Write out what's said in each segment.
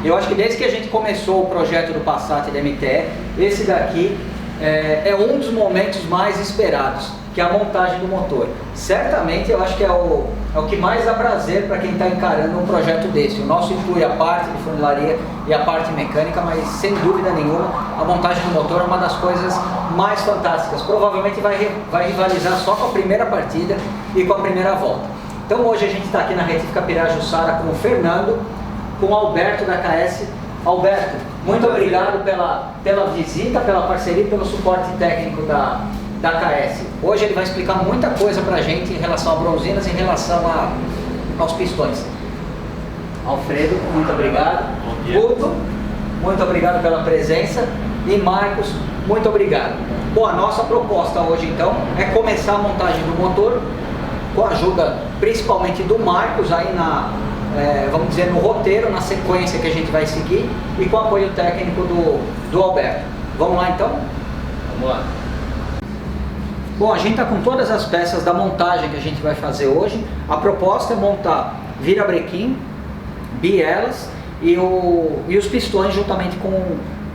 Eu acho que desde que a gente começou o projeto do Passat da MTE, esse daqui é um dos momentos mais esperados, que é a montagem do motor. Certamente eu acho que é o que mais dá prazer para quem está encarando um projeto desse. O nosso inclui a parte de funilaria e a parte mecânica, mas sem dúvida nenhuma a montagem do motor é uma das coisas mais fantásticas. Provavelmente vai rivalizar só com a primeira partida e com a primeira volta. Então hoje a gente está aqui na Retífica Pirajussara com o Fernando, com o Alberto da KS. Alberto, muito obrigado pela visita, pela parceria e pelo suporte técnico da KS. Hoje ele vai explicar muita coisa pra gente em relação a bronzinas, em relação aos pistões. Alfredo, muito obrigado. Guto, muito obrigado pela presença. E Marcos, muito obrigado. Bom, a nossa proposta hoje então é começar a montagem do motor com a ajuda principalmente do Marcos aí vamos dizer, no roteiro, na sequência que a gente vai seguir, e com o apoio técnico do Alberto. Vamos lá então? Vamos lá. Bom, a gente está com todas as peças da montagem que a gente vai fazer hoje. A proposta é montar virabrequim, bielas e os pistões juntamente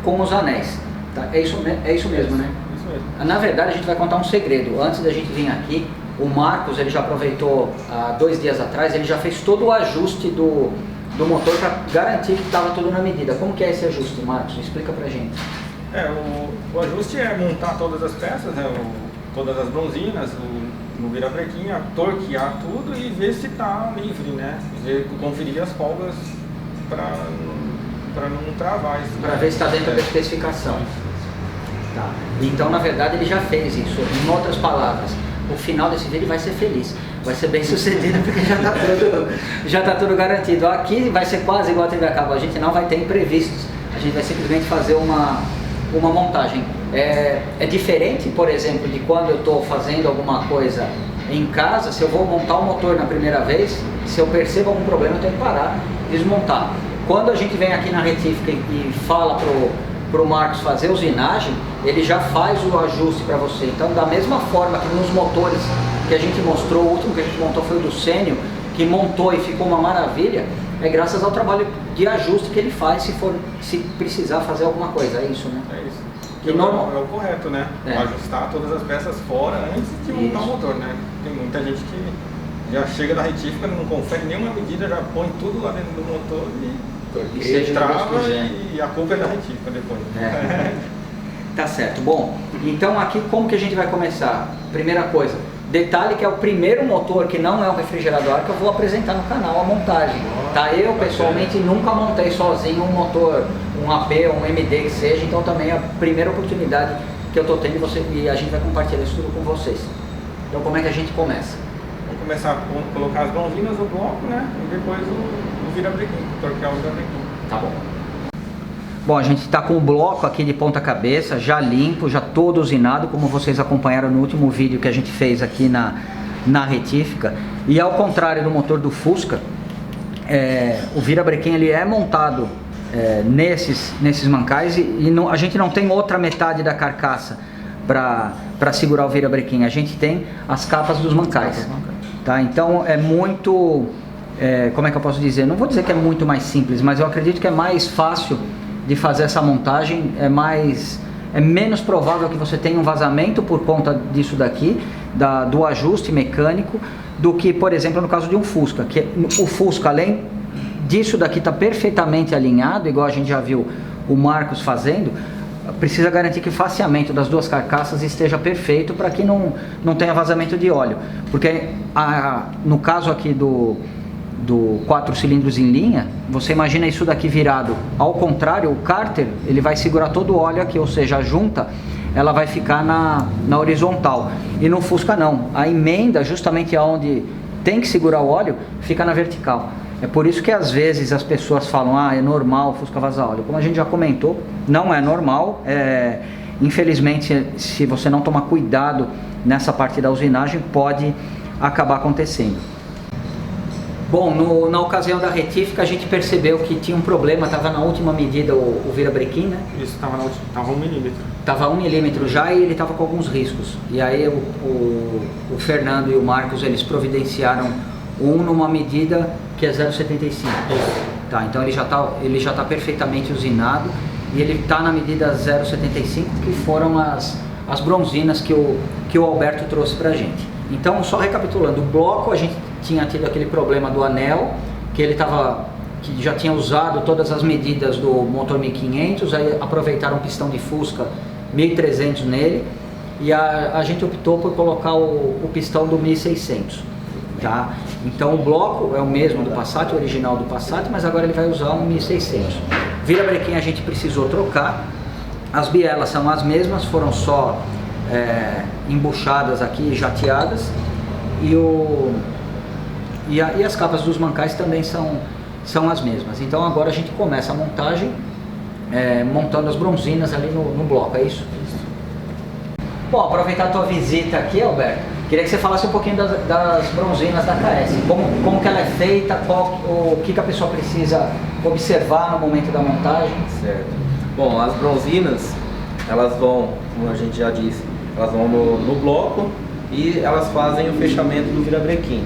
com os anéis. Tá? É isso mesmo, né? Isso mesmo. Na verdade, a gente vai contar um segredo. Antes da gente vir aqui, o Marcos, ele já aproveitou há 2 dias atrás, ele já fez todo o ajuste do motor para garantir que estava tudo na medida. Como que é esse ajuste, Marcos? Explica pra gente. O ajuste é montar todas as peças, né? Todas as bronzinas, no virabrequim, torquear tudo e ver se está livre, né? Conferir as folgas para não travar isso. Para ver se está dentro da especificação. Tá. Então, na verdade, ele já fez isso. Em outras palavras, o final desse vídeo vai ser feliz, vai ser bem sucedido, porque já está tudo garantido. Aqui vai ser quase igual a TV a cabo, a gente não vai ter imprevistos, a gente vai simplesmente fazer uma montagem. É diferente, por exemplo, de quando eu estou fazendo alguma coisa em casa. Se eu vou montar o motor na primeira vez, se eu percebo algum problema, eu tenho que parar, desmontar. Quando a gente vem aqui na retífica e fala pro Marcos fazer usinagem, ele já faz o ajuste para você. Então, da mesma forma que nos motores que a gente mostrou, o último que a gente montou foi o do Sênio, que montou e ficou uma maravilha, é graças ao trabalho de ajuste que ele faz se precisar fazer alguma coisa, é isso, né? É isso. E normal... É o correto, né? Ajustar todas as peças fora antes de montar o motor, né? Tem muita gente que já chega na retífica, não confere nenhuma medida, já põe tudo lá dentro do motor e trava e a culpa é da retífica depois. Tá certo. Bom, então aqui como que a gente vai começar? Primeira coisa, detalhe que é o primeiro motor que não é um refrigerador ar que eu vou apresentar no canal, a montagem. Tá? Eu pessoalmente nunca montei sozinho um motor, um AP, um MD que seja, então também é a primeira oportunidade que eu tô tendo e a gente vai compartilhar isso tudo com vocês. Então como é que a gente começa? Vamos começar a colocar as bronzinas no bloco, né? E depois o virabrequim, torquear o virabrequim. Tá bom. Bom, a gente está com o bloco aqui de ponta cabeça, já limpo, já todo usinado, como vocês acompanharam no último vídeo que a gente fez aqui na retífica. E ao contrário do motor do Fusca, o virabrequim ele é montado nesses mancais e a gente não tem outra metade da carcaça para segurar o virabrequim. A gente tem as capas dos mancais. Tá? Então é muito, como é que eu posso dizer? Não vou dizer que é muito mais simples, mas eu acredito que é mais fácil de fazer essa montagem, é menos provável que você tenha um vazamento por conta disso daqui, do ajuste mecânico, do que, por exemplo, no caso de um Fusca, que o Fusca, além disso daqui tá perfeitamente alinhado, igual a gente já viu o Marcos fazendo, precisa garantir que o faceamento das duas carcaças esteja perfeito para que não tenha vazamento de óleo, porque no caso aqui do 4 cilindros em linha, você imagina isso daqui virado ao contrário, o cárter ele vai segurar todo o óleo aqui, ou seja, a junta ela vai ficar na horizontal, e no Fusca não, a emenda justamente aonde tem que segurar o óleo fica na vertical. É por isso que às vezes as pessoas falam, é normal o Fusca vazar óleo. Como a gente já comentou, não é normal, infelizmente se você não tomar cuidado nessa parte da usinagem pode acabar acontecendo. Bom, na ocasião da retífica a gente percebeu que tinha um problema, estava na última medida o virabrequim, né? Isso, estava 1 milímetro. Estava 1 milímetro já e ele estava com alguns riscos. E aí o Fernando e o Marcos, eles providenciaram numa medida que é 0,75. Tá, então ele já tá perfeitamente usinado e ele está na medida 0,75, que foram as bronzinas que o Alberto trouxe pra gente. Então, só recapitulando, o bloco a gente tinha tido aquele problema do anel, que que já tinha usado todas as medidas do motor 1500, aí aproveitaram um pistão de Fusca 1300 nele, e a gente optou por colocar o pistão do 1600. Tá? Então o bloco é o mesmo do Passat, o original do Passat, mas agora ele vai usar um 1600. Virabrequim a gente precisou trocar, as bielas são as mesmas, foram só embuchadas aqui, jateadas, e as capas dos mancais também são as mesmas. Então agora a gente começa a montagem, montando as bronzinas ali no bloco, é isso? Bom, aproveitar a tua visita aqui, Alberto, queria que você falasse um pouquinho das bronzinas da KS, como que ela é feita, o que a pessoa precisa observar no momento da montagem. Certo. Bom, as bronzinas, elas vão, como a gente já disse, elas vão no bloco e elas fazem o fechamento do virabrequim.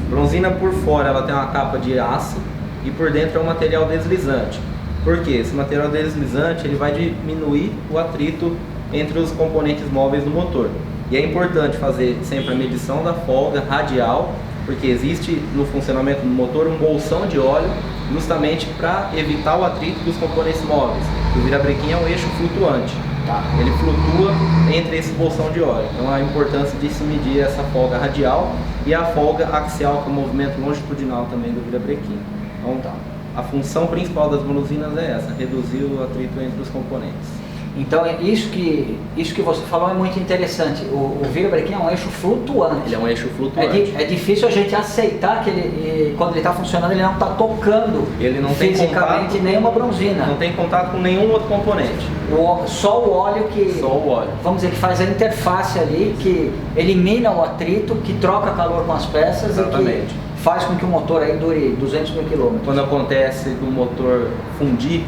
Bronzina por fora, ela tem uma capa de aço e por dentro é um material deslizante. Por quê? Esse material deslizante ele vai diminuir o atrito entre os componentes móveis do motor. E é importante fazer sempre a medição da folga radial, porque existe no funcionamento do motor um bolsão de óleo justamente para evitar o atrito dos componentes móveis. O virabrequim é um eixo flutuante. Tá? Ele flutua entre esse bolsão de óleo. Então a importância de se medir essa folga radial e a folga axial, que é o movimento longitudinal também do virabrequim. Então tá. A função principal das bronzinas é essa, reduzir o atrito entre os componentes. Então isso que você falou é muito interessante. O virabrequim é um eixo flutuante. Ele é um eixo flutuante. É difícil a gente aceitar que quando ele está funcionando ele não está tocando ele não fisicamente tem nenhuma bronzina. Não tem contato com nenhum outro componente. Só o óleo Só o óleo. Vamos dizer, que faz a interface ali, que elimina o atrito, que troca calor com as peças. Exatamente. E que faz com que o motor aí dure 200 mil quilômetros. Quando acontece do motor fundir,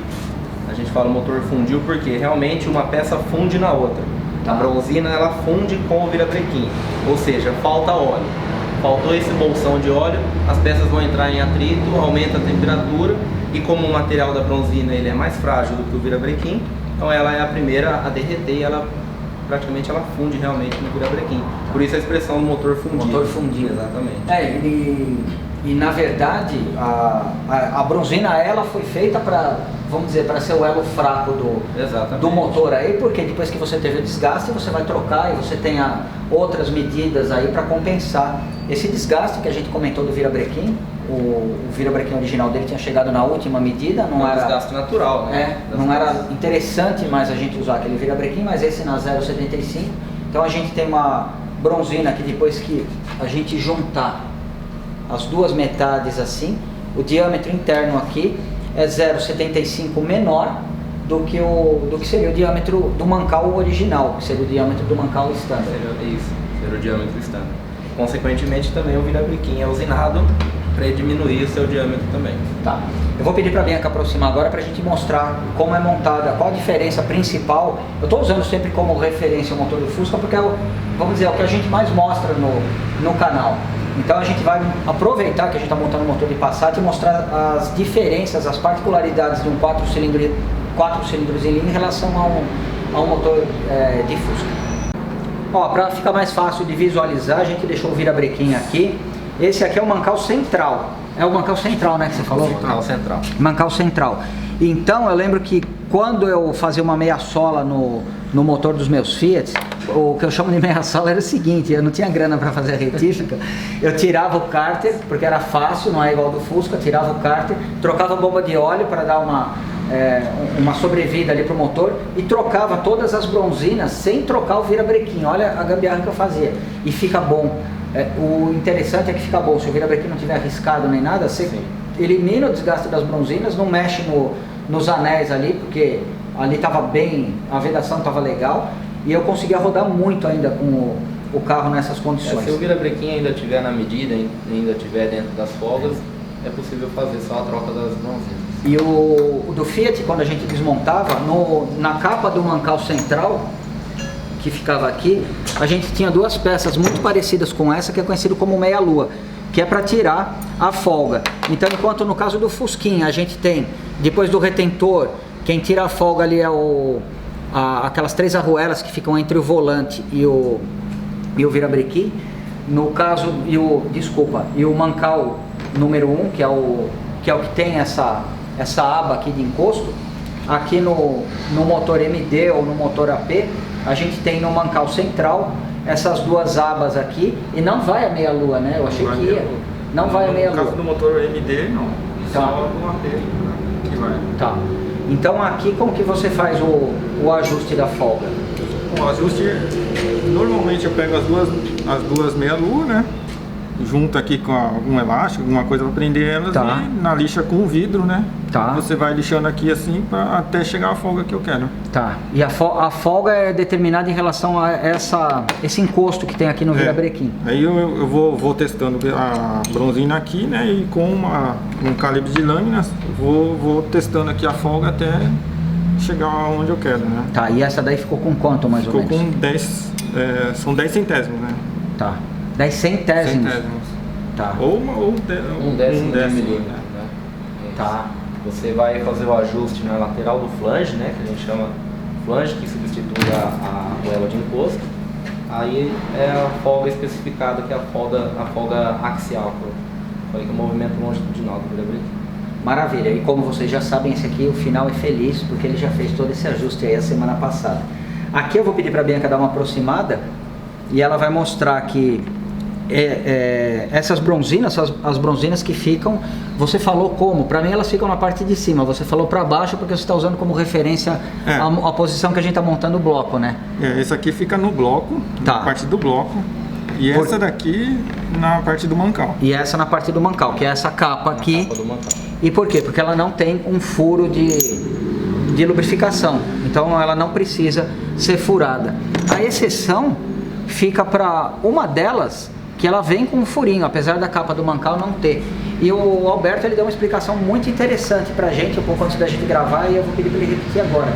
a gente fala motor fundiu porque realmente uma peça funde na outra. A bronzina ela funde com o virabrequim, ou seja, falta óleo. Faltou esse bolsão de óleo, as peças vão entrar em atrito, aumenta a temperatura e como o material da bronzina ele é mais frágil do que o virabrequim, então ela é a primeira a derreter e ela praticamente ela funde realmente no virabrequim. Por isso a expressão motor fundido. Motor fundido. Exatamente. E na verdade a bronzina ela foi feita para, vamos dizer, para ser o elo fraco do motor aí, porque depois que você teve o desgaste você vai trocar e você tem outras medidas aí para compensar esse desgaste que a gente comentou do virabrequim. O virabrequim original dele tinha chegado na última medida, não era desgaste natural, né? Não era interessante mais a gente usar aquele virabrequim, mas esse na 0,75. Então a gente tem uma bronzina que depois que a gente juntar as duas metades assim, o diâmetro interno aqui é 0,75 menor do que seria o diâmetro do mancal original, que seria o diâmetro do mancal standard. Seria o diâmetro standard. Consequentemente também o virabrequim é usinado para diminuir o seu diâmetro também. Tá. Eu vou pedir para a Bianca aproximar agora para a gente mostrar como é montada, qual a diferença principal. Eu estou usando sempre como referência o motor do Fusca porque vamos dizer, é o que a gente mais mostra no canal. Então a gente vai aproveitar que a gente está montando um motor de Passat e mostrar as diferenças, as particularidades de um 4 cilindros em linha em relação a um motor de Fusca. Ó, para ficar mais fácil de visualizar, a gente deixou o virabrequim aqui. Esse aqui é o mancal central. É o mancal central, né, que você falou? Central. Mancal central. Então eu lembro que quando eu fazia uma meia sola no motor dos meus Fiat, o que eu chamo de meia sola era o seguinte: eu não tinha grana para fazer a retífica, eu tirava o cárter, porque era fácil, não é igual do Fusca, tirava o cárter, trocava a bomba de óleo para dar uma sobrevida ali para o motor e trocava todas as bronzinas sem trocar o virabrequim. Olha a gambiarra que eu fazia. E fica bom. O interessante é que fica bom, se o virabrequim não tiver arriscado nem nada, você elimina o desgaste das bronzinas, não mexe nos anéis ali, porque ali estava bem, a vedação estava legal e eu conseguia rodar muito ainda com o carro nessas condições. Se o virabrequim ainda estiver na medida, ainda estiver dentro das folgas, é possível fazer só a troca das bronzinas. E o do Fiat, quando a gente desmontava, na capa do mancal central, que ficava aqui, a gente tinha duas peças muito parecidas com essa, que é conhecido como meia-lua. que é para tirar a folga. Então, enquanto no caso do Fusquinha a gente tem, depois do retentor, quem tira a folga ali é aquelas 3 arruelas que ficam entre o volante e o virabrequim. No caso, e o mancal número 1, que é o que tem essa aba aqui de encosto, aqui no motor MD ou no motor AP, a gente tem no mancal central essas 2 abas aqui, e não vai a meia lua, né? Eu achei que ia. Não vai a meia lua. No caso do motor MD, não. Tá. Só no AP que vai. Tá. Então aqui como que você faz o ajuste da folga? O ajuste, normalmente eu pego as duas meia-lua, né? Junto aqui com algum elástico, alguma coisa para prender elas, Tá. e na lixa com vidro, né? Tá. Você vai lixando aqui assim até chegar a folga que eu quero. Tá. E a folga é determinada em relação a esse encosto que tem aqui no virabrequim. Aí eu vou testando a bronzina aqui, né? E com um calibre de lâminas, vou testando aqui a folga até chegar onde eu quero, né? Tá. E essa daí ficou com quanto mais ou Ficou menos? com 10, são 10 centésimos, né? Tá. 10 centésimos. Tá. Um décimo de milímetro, né? né? Tá. Você vai fazer o ajuste na lateral do flange, né? Que a gente chama flange, que substitui a arruela de encosto. Aí é a folga especificada, que é a folga axial, que eu falei que é o movimento longitudinal do virabrequim. Maravilha. E como vocês já sabem, esse aqui, o final é feliz, porque ele já fez todo esse ajuste aí a semana passada. Aqui eu vou pedir para a Bianca dar uma aproximada e ela vai mostrar que essas bronzinas, as bronzinas que ficam, você falou como? Para mim elas ficam na parte de cima, você falou para baixo porque você está usando como referência a posição que a gente está montando o bloco, né? Esse aqui fica no bloco, Tá. na parte do bloco, e essa daqui na parte do mancal. E essa na parte do mancal, que é essa capa aqui. Capa do mancal. E por quê? Porque ela não tem um furo de lubrificação, então ela não precisa ser furada. A exceção fica para uma delas, que ela vem com um furinho, apesar da capa do mancal não ter. E o Alberto ele deu uma explicação muito interessante pra gente, um pouco antes da gente gravar, e eu vou pedir para ele repetir agora.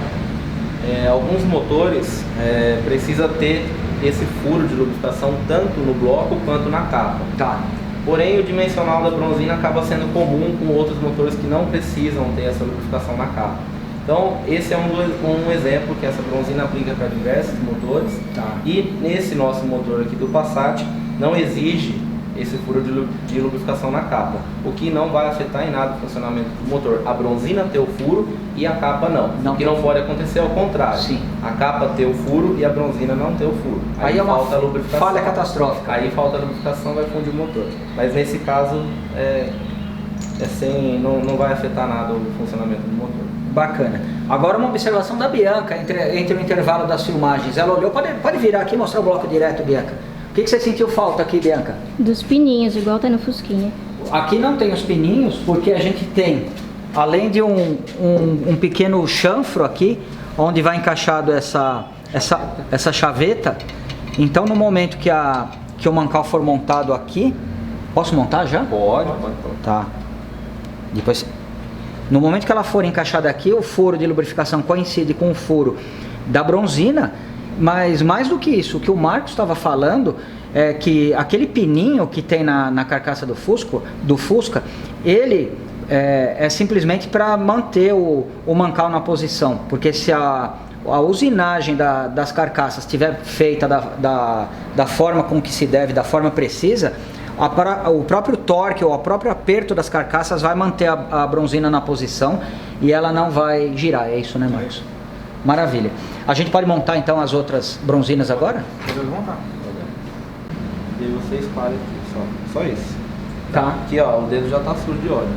Alguns motores precisa ter esse furo de lubrificação tanto no bloco quanto na capa. Tá. Porém, o dimensional da bronzina acaba sendo comum com outros motores que não precisam ter essa lubrificação na capa. Então, esse é um exemplo que essa bronzina aplica para diversos motores. Tá. E nesse nosso motor aqui do Passat, não exige esse furo de lubrificação na capa, o que não vai afetar em nada o funcionamento do motor. A bronzina ter o furo e a capa não. O que não pode acontecer é o contrário. Sim. A capa ter o furo e a bronzina não ter o furo. Aí é uma falta a lubrificação. falha catastrófica. Aí falta a lubrificação, vai fundir o motor. Mas nesse caso, não vai afetar nada o funcionamento do motor. Bacana. Agora uma observação da Bianca entre o intervalo das filmagens. Ela olhou, pode virar aqui e mostrar o bloco direto, Bianca. O que você sentiu falta aqui, Bianca? Dos pininhos, igual tá no Fusquinha. Aqui não tem os pininhos, porque a gente tem, além de um pequeno chanfro aqui, onde vai encaixado essa chaveta. Então no momento que o mancal for montado aqui, posso montar já? Pode. Tá. Depois, no momento que ela for encaixada aqui, o furo de lubrificação coincide com o furo da bronzina. Mas mais do que isso, o que o Marcos estava falando é que aquele pininho que tem na carcaça do Fusca, ele é simplesmente para manter o mancal na posição, porque se a usinagem das carcaças estiver feita da forma com que se deve, da forma precisa, o próprio torque ou o próprio aperto das carcaças vai manter a bronzina na posição e ela não vai girar. É isso, né, Marcos? Maravilha. A gente pode montar então as outras bronzinas agora? Podemos montar. E aí você espalha aqui, só isso. Tá. Aqui ó, o dedo já tá sujo de óleo.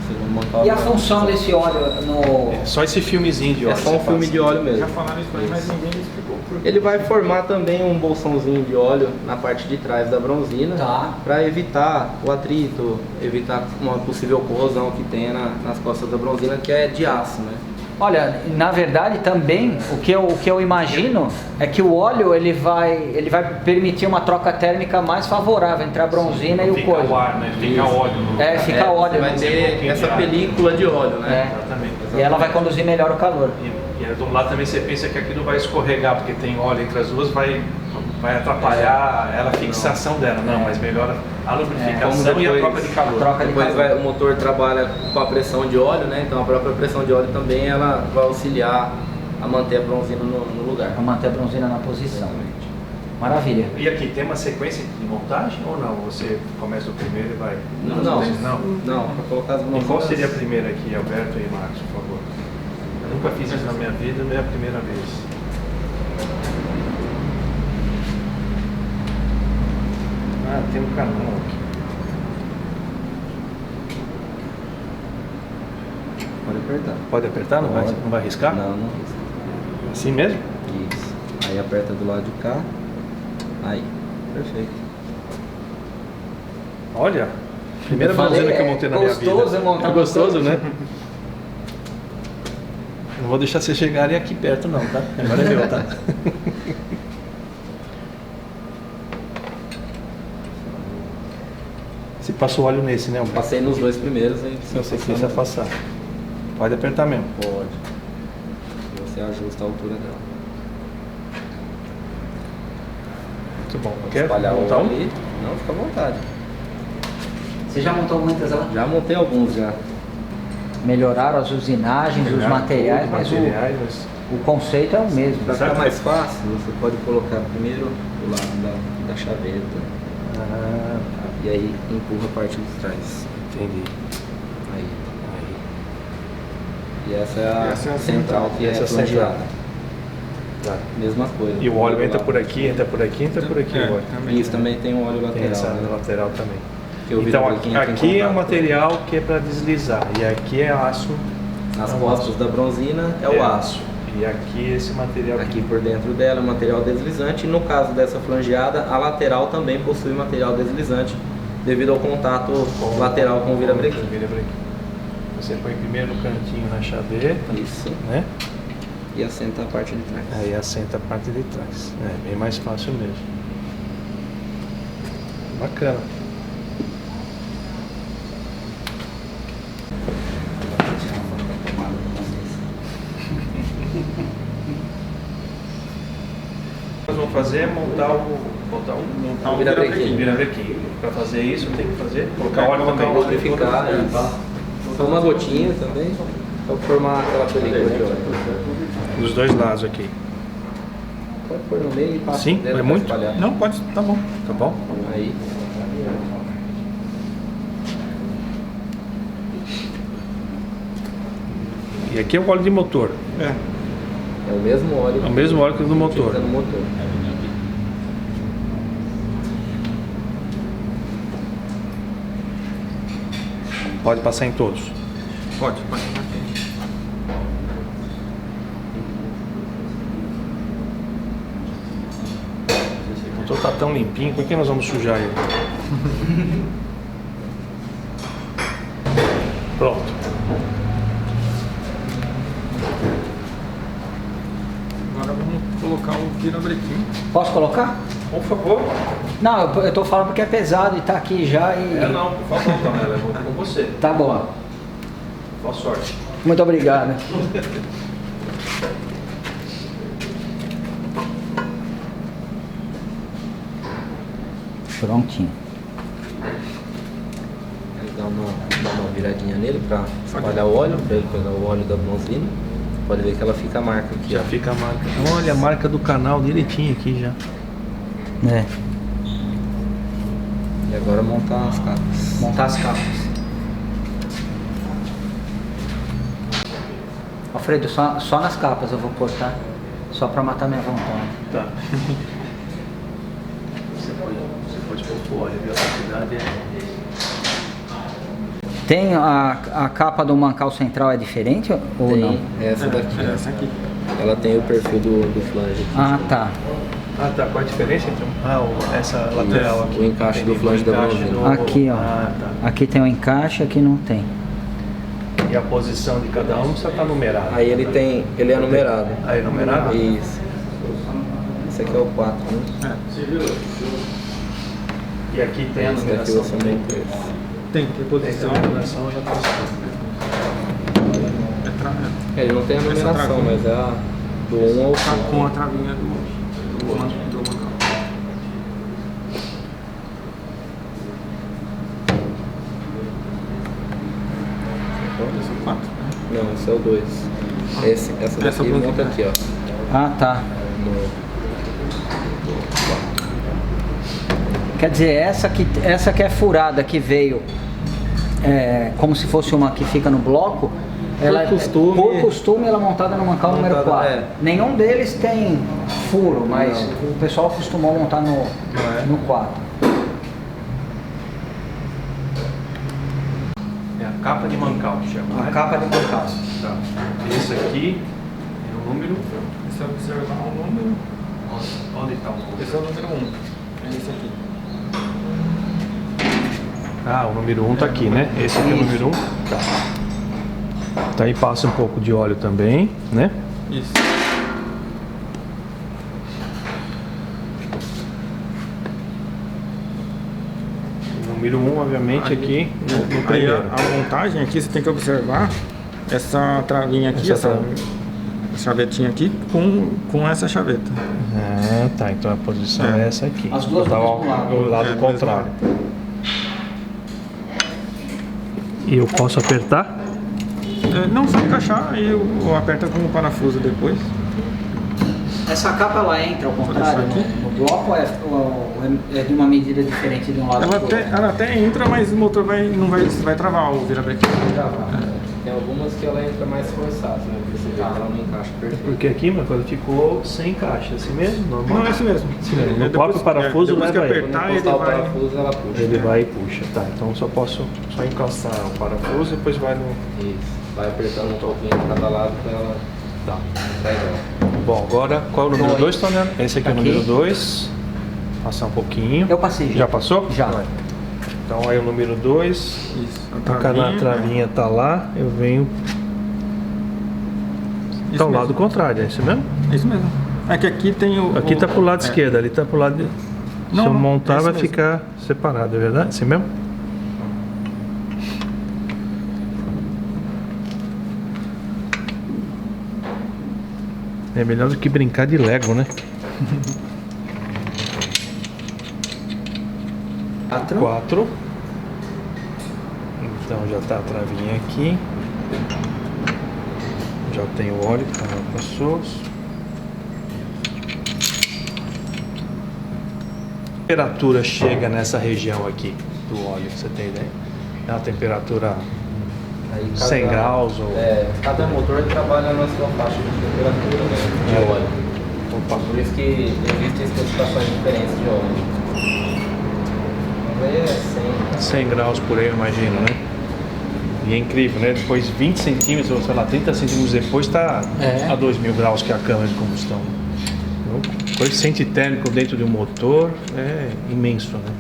Você vai montar E a função desse óleo no... Só esse filmezinho de óleo. É só um filme de óleo mesmo. Já falaram isso pra mim, mas ninguém me explicou por quê. Ele vai formar também um bolsãozinho de óleo na parte de trás da bronzina, Tá. para evitar o atrito, evitar uma possível corrosão que tenha nas costas da bronzina, que é de aço, né? Olha, na verdade também o que eu imagino é que o óleo ele vai permitir uma troca térmica mais favorável entre a bronzina e o Fica coisa. o ar, né? Fica óleo no Fica óleo. Você vai ter essa película de óleo, né? Exatamente. E ela vai conduzir melhor o calor. E do lado também você pensa que aquilo vai escorregar, porque tem óleo entre as duas, vai atrapalhar a fixação dela. Não, mas melhora A lubrificação e a troca de calor. Depois o motor trabalha com a pressão de óleo, né? Então a própria pressão de óleo também ela vai auxiliar a manter a bronzina no lugar. Para manter a bronzina na posição. Maravilha. E aqui tem uma sequência de montagem ou não? Você começa do primeiro e vai? Não, para colocar as bronzinas. E qual seria a primeira aqui, Alberto e Marcos, por favor? Eu nunca fiz isso na minha vida, não é a primeira vez. Ah, tem um canal aqui. Pode apertar. Pode apertar? Não vai arriscar? Não risca. Assim mesmo? Isso. Aí aperta do lado de cá. Aí, perfeito. Olha, primeira bronzina que eu montei na minha vida. Gostoso montar. É gostoso, né? Não vou deixar vocês chegarem aqui perto não, tá? Agora é meu, tá? Você passou óleo nesse, né? Passei nos dois primeiros aí. Se você quiser passar. Pode apertar mesmo. Pode. Você ajusta a altura dela. Muito bom. Quer Espalhar o montar óleo um? ali? Não, fica à vontade. Você já montou muitas lá? Já montei alguns já. Melhoraram as usinagens, os materiais, mas o conceito é o mesmo. Para ficar mais fácil, você pode colocar primeiro do lado da chaveta. Ah, E aí empurra a parte de trás. entendi. Aí. E essa é a central que é Essa é a flangeada. Tá. Mesma coisa. E o óleo entra por aqui, entra por aqui, entra por aqui. O óleo. Isso também tem um óleo Tem lateral. essa né? lateral também. Que o Então vidro aqui é um contato. material que é para deslizar e aqui é aço. As é um costas aço. da bronzina é o aço. E aqui esse material Aqui por dentro dela é material deslizante. E no caso dessa flangeada, a lateral também possui material deslizante devido ao contato lateral com o virabrequim. Você põe primeiro no cantinho na chaveta, Isso. né? E assenta a parte de trás. Aí assenta a parte de trás. É bem mais fácil mesmo. Bacana. Nós vamos fazer é montar um virabrequim. Para fazer isso tem que fazer, colocar óleo também. Lubrificar, só uma gotinha também, para formar aquela película de óleo. Dos dois lados aqui. Pode pôr no meio e passa. Sim, dentro é pra muito? espalhar. Não, pode, tá bom. Tá bom? Aí. E aqui é o óleo de motor. É o mesmo óleo. É o mesmo óleo que o do motor. Fica no motor. Pode passar em todos. Pode. O motor tá tão limpinho, por que nós vamos sujar ele? Pronto. Agora vamos colocar o virabrequim. Posso colocar? Por favor. Não, eu tô falando porque é pesado e tá aqui já e... Não, por favor, Tamela, eu vou com você. Tá bom. Boa sorte. Muito obrigado. Prontinho. Aí dá uma viradinha nele para espalhar o óleo, para ele pegar o óleo da bronzina. Pode ver que ela fica a marca aqui. Já ó. fica a marca. Olha a marca do canal direitinho aqui já. É, E agora montar as capas. montar as capas. Alfredo, só nas capas eu vou cortar. Só pra matar minha vontade. Tá. Você pode pôr o óleo, viu? A quantidade é... Tem a capa do mancal central é diferente ou Tem não? essa daqui. Essa aqui. Ela tem o perfil do flange aqui. Ah, tá. Ah, tá. Qual a diferença entre essa lateral aqui? O encaixe do flange da encaixe bronzina. Aqui, ó. Ah, tá. Aqui tem um encaixe, aqui não tem. E a posição de cada um precisa estar numerada. Aí ele é numerado. Aí, numerado? Isso. Esse aqui é o 4, né? E aqui tem a Esse daqui numeração você também. monta esse. Tem Tem a numeração, eu já tô Ele não tem a Essa numeração, travinha. mas é a do 1 ao 5. com a travinha do mancal. esse é o 2. Essa daqui monta aqui, ó. Ah, tá. Quer dizer, essa que é furada, que veio como se fosse uma que fica no bloco, por costume ela é montada no mancal número 4. Nenhum deles tem furo, mas o pessoal costumou montar no 4. É a capa de mancal que chama. A capa de mancal. Tá. Esse aqui é o número. Se eu observar o número. Onde está o número? Esse é o número 1. É esse aqui. Ah, o número 1 tá aqui, né? Esse aqui é o número 1. Tá. Tá aí, passa um pouco de óleo também, né? Isso. O número 1, obviamente, aqui no primeiro. A montagem aqui, você tem que observar essa travinha aqui, essa chavetinha aqui, com essa chaveta. Ah, tá. Então a posição é essa aqui. As duas do lado contrário. E eu posso apertar? Não, só encaixar e eu aperta com o parafuso depois. Essa capa ela entra ao contrário no bloco ou é de uma medida diferente de um lado para o outro? Ela até entra, mas o motor vai travar o virabrequim. Tem algumas que ela entra mais forçada, né? Porque você vê que ela não encaixa perfeito. Porque aqui, mas quando ficou sem caixa, assim mesmo? Normal? Não, é assim mesmo. No próprio parafuso depois que leva ele. apertar, Quando ele encostar o vai... parafuso, ela puxa. Ele vai e puxa, tá. Então só posso encostar o parafuso e depois vai no... Isso. Vai apertando um pouquinho de cada lado pra ela... Tá. Tá igual. Bom, agora qual é o número 2, Tônia? Esse aqui é o número 2. Passar um pouquinho. Eu passei já. Já passou? Já. Vai. Então aí o número 2. Isso. A travinha tá lá, eu venho... Tá ao lado contrário, é isso mesmo? Isso mesmo. É que aqui tem o... Aqui tá pro lado esquerdo, ali tá pro lado... Se eu montar é vai mesmo. ficar separado, é verdade? Assim mesmo? É melhor do que brincar de Lego, né? 4. Então já tá a travinha aqui. Já tem o óleo que ela passou. A temperatura chega nessa região aqui do óleo, você tem ideia? É uma temperatura Aí 100 graus ou... cada motor trabalha na sua faixa de temperatura, né, de óleo. Opa. Por isso que existem especificações diferentes de óleo. Mas aí é 100 graus por aí, eu imagino, né? E é incrível, né? Depois 20 centímetros, ou sei lá, 30 centímetros depois está a 2000 graus que é a câmara de combustão. Então, o coeficiente térmico dentro de um motor é imenso, né?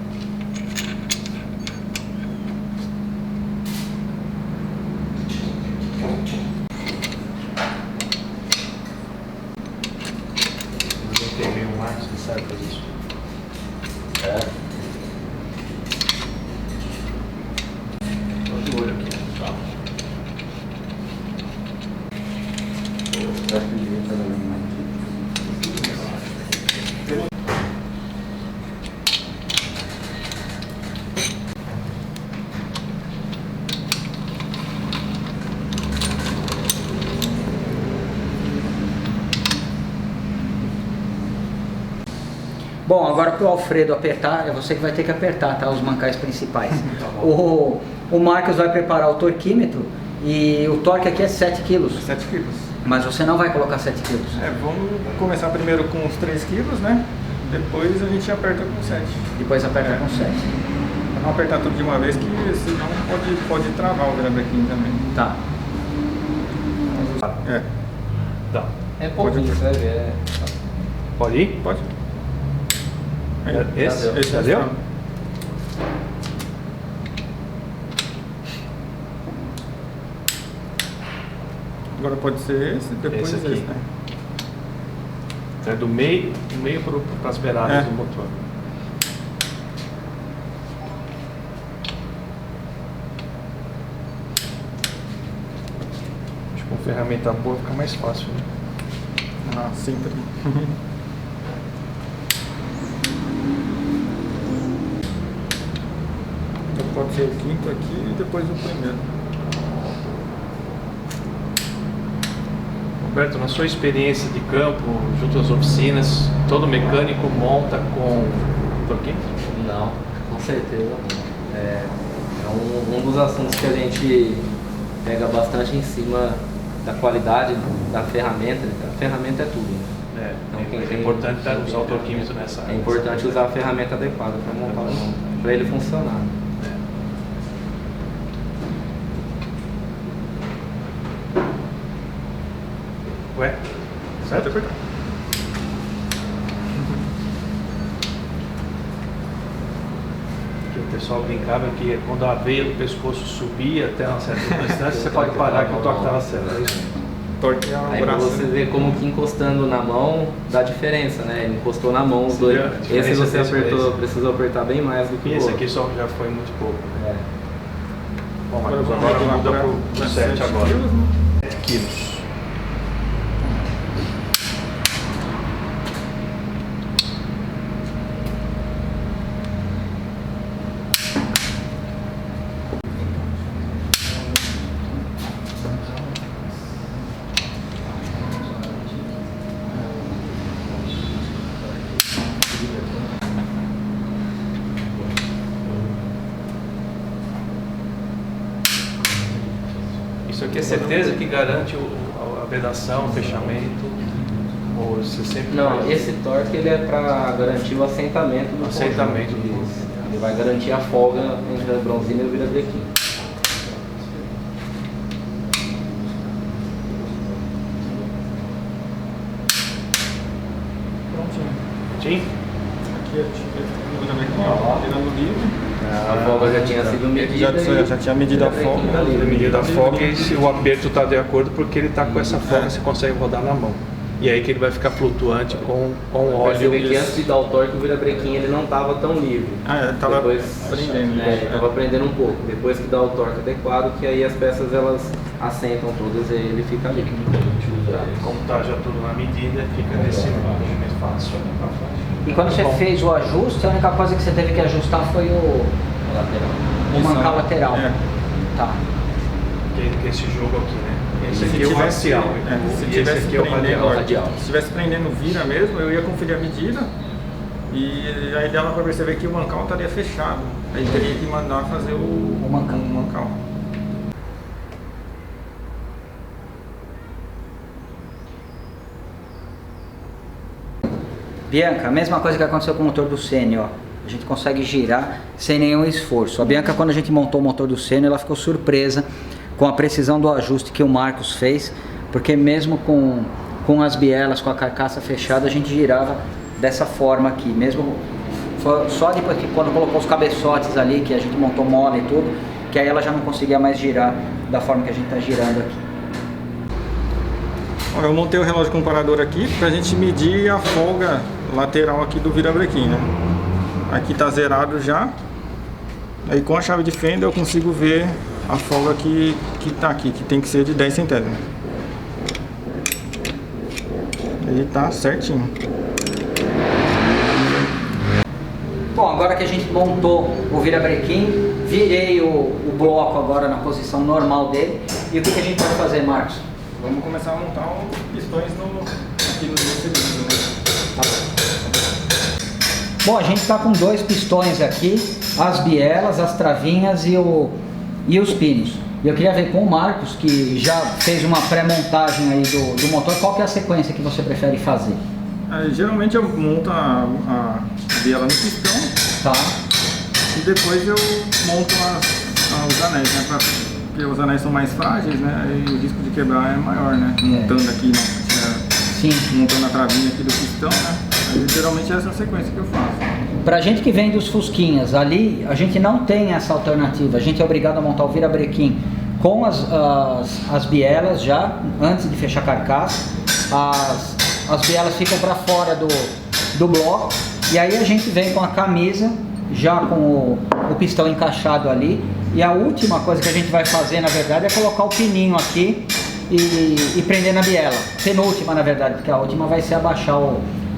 Tem meio um Marcos que sabe fazer isso. Tô de olho aqui, tá? Bom, agora para o Alfredo apertar, é você que vai ter que apertar, tá? Os mancais principais. O Marcos vai preparar o torquímetro e o torque aqui é 7 kg. 7 quilos. Mas você não vai colocar 7 kg. Vamos começar primeiro com os 3 quilos, né? Depois a gente aperta com 7. Depois aperta com 7. Não apertar tudo de uma vez, que senão pode travar o virabrequim também. Tá. Tá. É pouquinho, você vai ver. Pode ir? Pode. Esse? Já deu? Agora pode ser esse, depois Esse aqui. esse, né? É do meio para as beiradas do motor. Acho que com ferramenta boa fica mais fácil, né? Ah, sempre. Então pode ser o quinto aqui e depois o primeiro. Roberto, na sua experiência de campo, junto às oficinas, todo mecânico monta com torquímetro? Não, com certeza não. É um dos assuntos que a gente pega bastante em cima da qualidade da ferramenta. A ferramenta é tudo, né? Então, é importante usar o torquímetro nessa área. É importante usar a ferramenta adequada para montar para ele funcionar. Ué? Certo? Apertar. O pessoal brincava que quando a veia do pescoço subia até uma certa distância, você pode parar que o torque estava certo. É isso? Torque é o Aí braço. você vê como que encostando na mão dá diferença, né? Ele encostou na mão os dois. Esse você apertou, precisou apertar bem mais do que o esse outro. aqui só já foi muito pouco. Né? Bom, Agora Marcos, vamos agora muda para pro 7 agora. quilos, né? 7 quilos. Isso aqui é certeza que garante a vedação, o fechamento? Ou você sempre Não, faz? esse torque ele é para garantir o assentamento do Assentamento conjunto. do Isso. Ele vai garantir a folga entre a bronzina e o virabrequim. Prontinho. Sim? Aqui tirando o livro. A folga já tinha sido medida. Já tinha medido a folga. Tá livre. A medida da folga e se o aperto está de acordo, porque ele está com essa folga, você consegue rodar na mão. E aí que ele vai ficar flutuante com óleo. Percebi que antes de dar o torque o virabrequim ele não estava tão livre. Estava prendendo. Né, estava prendendo um pouco. Depois que dá o torque adequado, que aí as peças elas assentam todas e ele fica livre. Como está já tudo na medida, fica nesse modo mais fácil. E quando você fez o ajuste, a única coisa que você teve que ajustar foi o mancal lateral. É. Tá. Que esse jogo aqui, né? Esse Se aqui é o tivesse- racial. se E esse tivesse aqui é o prendendo- radial. Radial. Se estivesse prendendo vira mesmo, eu ia conferir a medida e aí dava para perceber que o mancal estaria fechado. Aí teria que mandar fazer o mancal. Bianca, a mesma coisa que aconteceu com o motor do Senna, ó. A gente consegue girar sem nenhum esforço. A Bianca, quando a gente montou o motor do Senna, ela ficou surpresa com a precisão do ajuste que o Marcos fez, porque mesmo com as bielas, com a carcaça fechada, a gente girava dessa forma aqui. Mesmo foi só depois que quando colocou os cabeçotes ali, que a gente montou mola e tudo, que aí ela já não conseguia mais girar da forma que a gente está girando aqui. Ó, eu montei o relógio comparador aqui para a gente medir a folga lateral aqui do virabrequim, né? Aqui tá zerado já. Aí com a chave de fenda eu consigo ver a folga que tá aqui, que tem que ser de 10 centésimos. Ele tá certinho. Bom, agora que a gente montou o virabrequim, virei o bloco agora na posição normal dele. E o que a gente vai fazer, Marcos? Vamos começar a montar os pistões aqui no cilindro, né? Bom, a gente está com dois pistões aqui, as bielas, as travinhas e os pinos. E eu queria ver com o Marcos, que já fez uma pré-montagem aí do motor, qual que é a sequência que você prefere fazer? Geralmente eu monto a biela no pistão, Tá? e depois eu monto os anéis, né? Porque os anéis são mais frágeis, né? Aí o risco de quebrar é maior, né? Montando aqui, Sim. montando a travinha aqui do pistão, né? Aí geralmente essa é a sequência que eu faço. Pra gente que vem dos Fusquinhas, ali a gente não tem essa alternativa. A gente é obrigado a montar o virabrequim com as bielas já, antes de fechar a carcaça. As bielas ficam para fora do bloco. E aí a gente vem com a camisa, já com o pistão encaixado ali. E a última coisa que a gente vai fazer, na verdade, é colocar o pininho aqui e prender na biela. Penúltima, na verdade, porque a última vai ser abaixar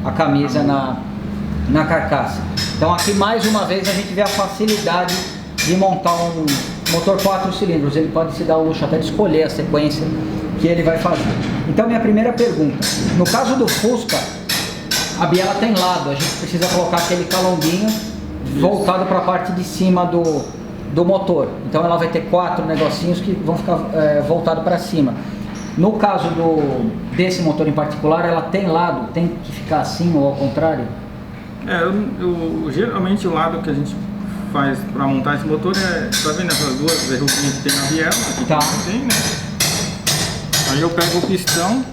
a camisa na carcaça. Então aqui mais uma vez a gente vê a facilidade de montar um motor 4 cilindros. Ele pode se dar o luxo até de escolher a sequência que ele vai fazer. Então, minha primeira pergunta, no caso do Fusca, a biela tem lado, a gente precisa colocar aquele calombinho voltado para a parte de cima do motor. Então ela vai ter 4 negocinhos que vão ficar voltados para cima. No caso desse motor em particular, ela tem lado, tem que ficar assim ou ao contrário? Geralmente o lado que a gente faz para montar esse motor tá vendo essas duas verruguinhas que tem na biela? Aqui tá. Tem, né? Aí eu pego o pistão,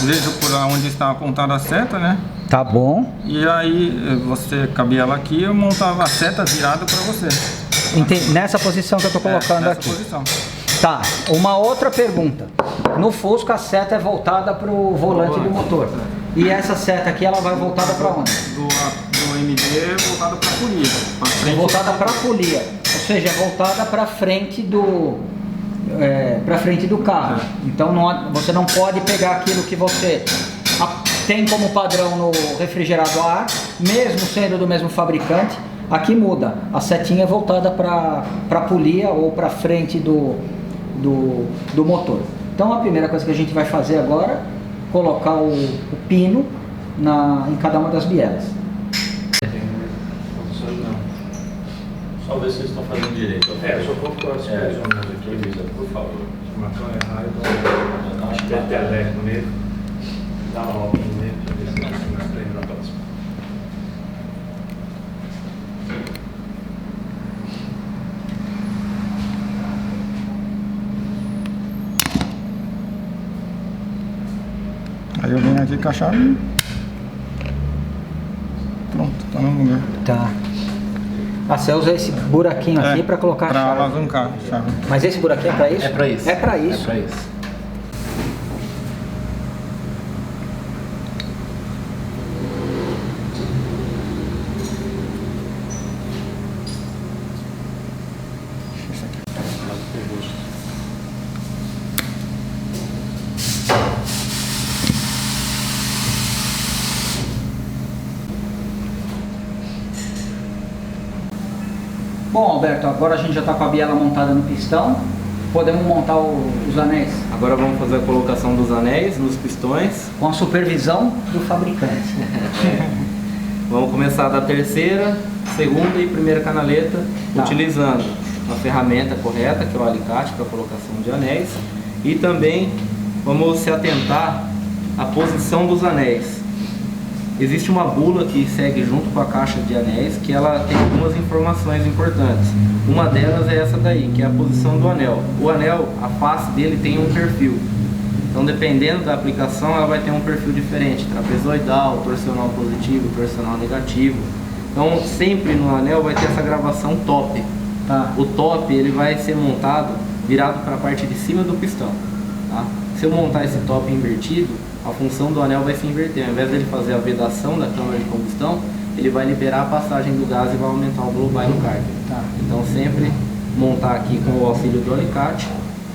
vejo por onde está apontada a seta, né? Tá bom. E aí você com a biela aqui, eu montava a seta virada para você. Nessa posição que eu tô colocando nessa aqui. Posição. Tá, uma outra pergunta. No Fusca a seta é voltada para o volante do motor. E essa seta aqui, ela vai voltada para onde? Do MD voltada para a polia. Voltada para a polia. Ou seja, é voltada para frente do carro. Então você não pode pegar aquilo que você tem como padrão no refrigerado a ar, mesmo sendo do mesmo fabricante. Aqui muda, a setinha é voltada para a polia ou para frente do motor. Então a primeira coisa que a gente vai fazer agora é colocar o pino em cada uma das bielas. Só ver se vocês estão fazendo direito. Só vou pôr as coisas aqui, Elisa, por favor. Se marcar errado, acho que é teleco nele. Dá uma volta nele, deixa eu ver se nós temos treino na próxima. Aí eu venho aqui com a chave e pronto, tá no lugar. Tá. Você usa esse buraquinho aqui para colocar a chave. Para alavancar a chave. Mas esse buraquinho é para isso? É para isso. É para isso. É para isso. Bom, Alberto, agora a gente já está com a biela montada no pistão. Podemos montar os anéis? Agora vamos fazer a colocação dos anéis nos pistões. Com a supervisão do fabricante. Vamos começar da terceira, segunda e primeira canaleta, utilizando a ferramenta correta, que é o alicate para a colocação de anéis. E também vamos se atentar à posição dos anéis. Existe uma bula que segue junto com a caixa de anéis, que ela tem algumas informações importantes. Uma delas é essa daí, que é a posição do anel. O anel, a face dele tem um perfil. Então, dependendo da aplicação, ela vai ter um perfil diferente. Trapezoidal, torcional positivo, torcional negativo. Então, sempre no anel vai ter essa gravação top. Tá. O top, ele vai ser montado virado para a parte de cima do pistão. Tá? Se eu montar esse top invertido, a função do anel vai se inverter. Ao invés dele fazer a vedação da câmara de combustão, ele vai liberar a passagem do gás e vai aumentar o blow by no cárter. Tá. Então sempre montar aqui com o auxílio do alicate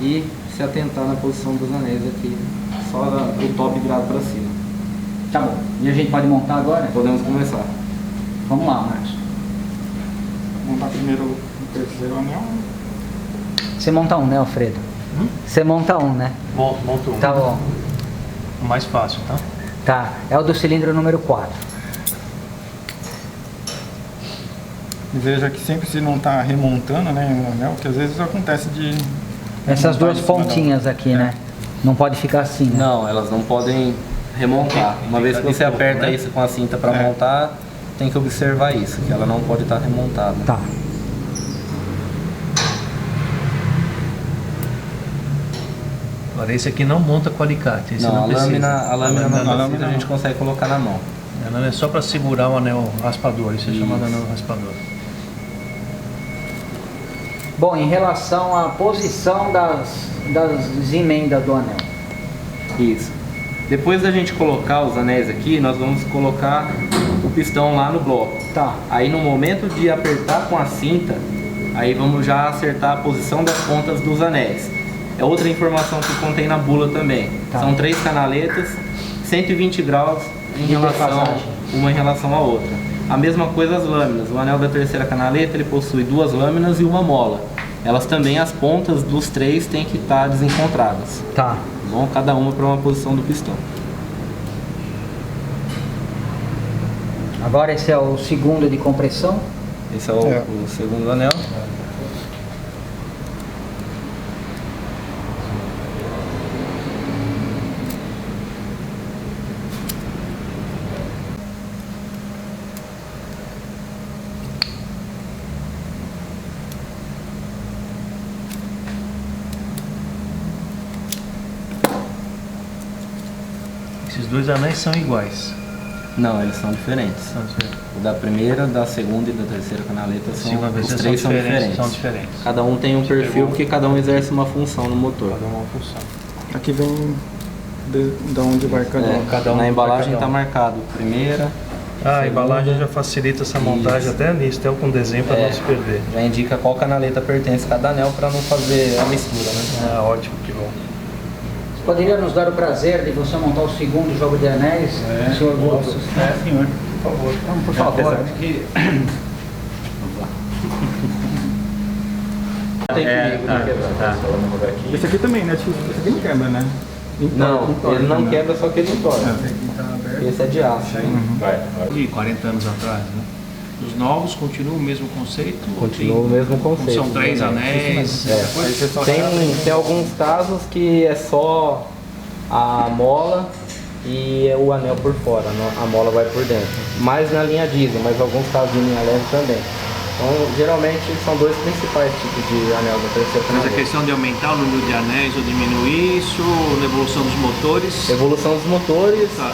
e se atentar na posição dos anéis aqui, só o top virado para cima. Tá bom. E a gente pode montar agora? Podemos começar. Vamos lá, Marcos. Vou montar primeiro o terceiro anel. Você monta um, né, Alfredo? Você monta um, né? Monto um. Tá bom. O mais fácil, tá? Tá. É o do cilindro número 4. Veja que sempre se não está remontando, né, o anel, que às vezes acontece de... Essas duas em cima da pontinhas aqui, né? Não pode ficar assim, né? Não, elas não podem remontar. Uma vez que você aperta isso com a cinta para montar, tem que observar isso, que ela não pode estar remontada. Tá. Agora esse aqui não monta com alicate, esse não, a precisa. lâmina não lâmina precisa, a gente consegue colocar na mão. Ela é só para segurar o anel raspador, isso é chamado anel raspador. Bom, em relação à posição das emendas do anel. Isso. Depois da gente colocar os anéis aqui, nós vamos colocar o pistão lá no bloco. Tá. Aí no momento de apertar com a cinta, aí vamos já acertar a posição das pontas dos anéis. É outra informação que contém na bula também. Tá. São 3 canaletas, 120 graus uma em relação à outra. A mesma coisa as lâminas. O anel da terceira canaleta ele possui 2 lâminas e uma mola. elas também, as pontas dos três têm que estar desencontradas. Tá. Bom, cada uma para uma posição do pistão. Agora esse é o segundo de compressão. Esse é o segundo anel. Esses dois anéis são iguais. Não, eles são diferentes. São diferentes. O da primeira, da segunda e da terceira canaleta Sim, uma vez os três são diferentes. São diferentes. Cada um tem um perfil porque cada um exerce uma função no motor. Cada uma função. Aqui vem de onde vai cada um. Cada um Na embalagem vai cada está um. marcado primeira. A embalagem já facilita essa montagem até nisso, até com desenho para não se perder. Já indica qual canaleta pertence a cada anel para não fazer a mistura, né? Ah, ótimo, que bom. Poderia nos dar o prazer de você montar o segundo jogo de anéis, senhor Guto? Senhor, por favor. Então, por favor. Apesar de que... Tem tá. Esse aqui também, né? Esse aqui não quebra, né? Não, ele não né? quebra, só que ele entorta. Esse é de aço. Vai. De 40 anos atrás, né? Os novos continuam o mesmo conceito? Continua o mesmo conceito. São 3 anéis? Tem alguns casos que é só a mola e o anel por fora, a mola vai por dentro. Mais na linha diesel, mas alguns casos de linha leve também. Então, geralmente são dois principais tipos de anel da terceira Mas a canaleta. questão de aumentar o número de anéis ou diminuir isso, na evolução dos motores? Evolução dos motores, Tá.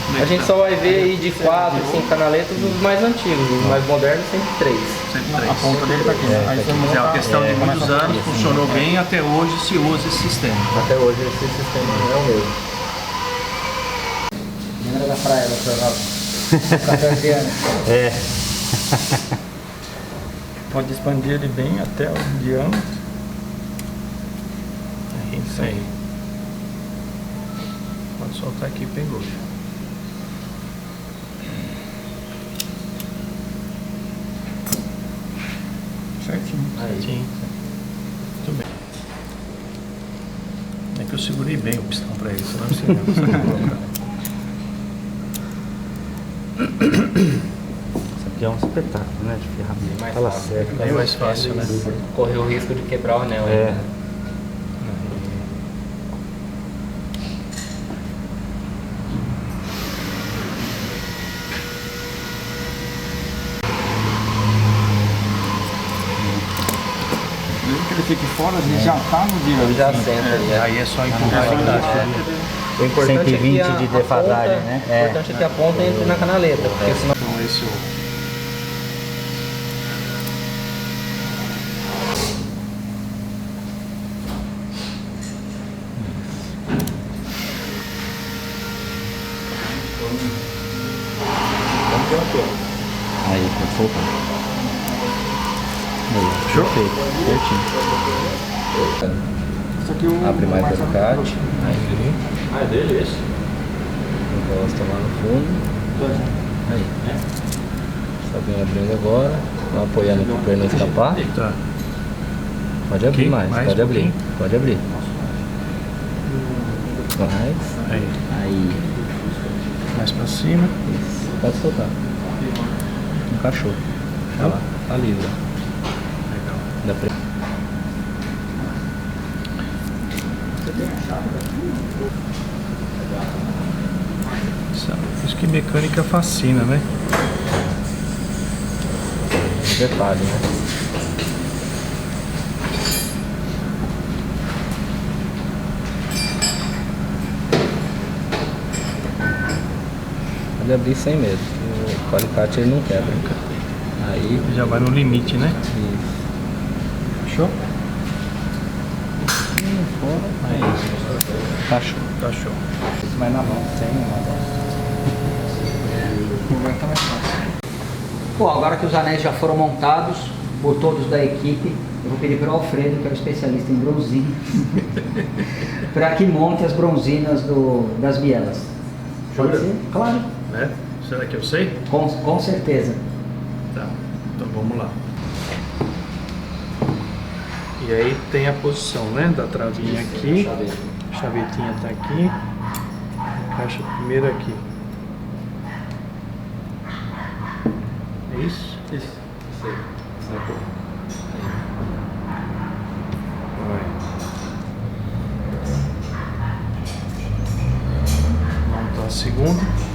Como é a que gente tá? só vai ver aí de 4, 5 canaletas os mais antigos, os mais modernos sempre 3. Sempre A 3. ponta dele tá aqui. Aí você Mas é uma questão de muitos começa a- anos, funcionou bem, até hoje se usa esse sistema. Até hoje esse sistema é o mesmo. Lembra da praia, doutor Raul? 14 anos. Pode expandir ele bem até o diâmetro. É isso aí. Pode soltar aqui, pegou. Certinho. Sim. Muito bem. É que eu segurei bem o pistão para ele, senão você não consegue colocar. Isso aqui é um espetáculo, né? De ferramenta. Mais Fala fácil. certo. Bem mais fácil, né? Correr o risco de quebrar o anel. É. Mesmo que ele fique fora, ele já tá no Ele diâmetro. já senta ali. Aí é só empurrar e dar. O importante 120 é que de a defasagem, ponta, né? O importante é que a ponta entre na canaleta, porque senão... Então esse é o... Aí, pode soltar. Aí, perfeito, certinho. Isso aqui o Abre mais mais alicate, aí Ah, é dele esse? encosta lá no fundo. Aí. Só vem abrindo agora, vou apoiando aqui para ele não escapar. Tá. Pode abrir Aqui, mais, mais pode um abrir, pouquinho. pode abrir. Mais, Aí. aí, Mais pra cima. isso, pode soltar. Encaixou. Olha lá, tá livre. Legal. Dá pra... Isso que mecânica fascina, né? Detalhe, né? Pode abrir sem medo, o alicate ele não quebra. Aí, Já vai no limite, né? isso. Fechou? Aí, encaixou. Tá show. Mas na mão, sem nada. Bom, agora que os anéis já foram montados por todos da equipe, eu vou pedir para o Alfredo, que é o especialista em bronzina, para que monte as bronzinas das bielas. Pode Jura? ser? Claro, Né? Será que eu sei? com certeza. Tá. Então vamos lá. E aí tem a posição, né, da travinha aqui, a chavetinha tá aqui, encaixa primeiro aqui. É isso? Isso. Vai. Montar a segunda.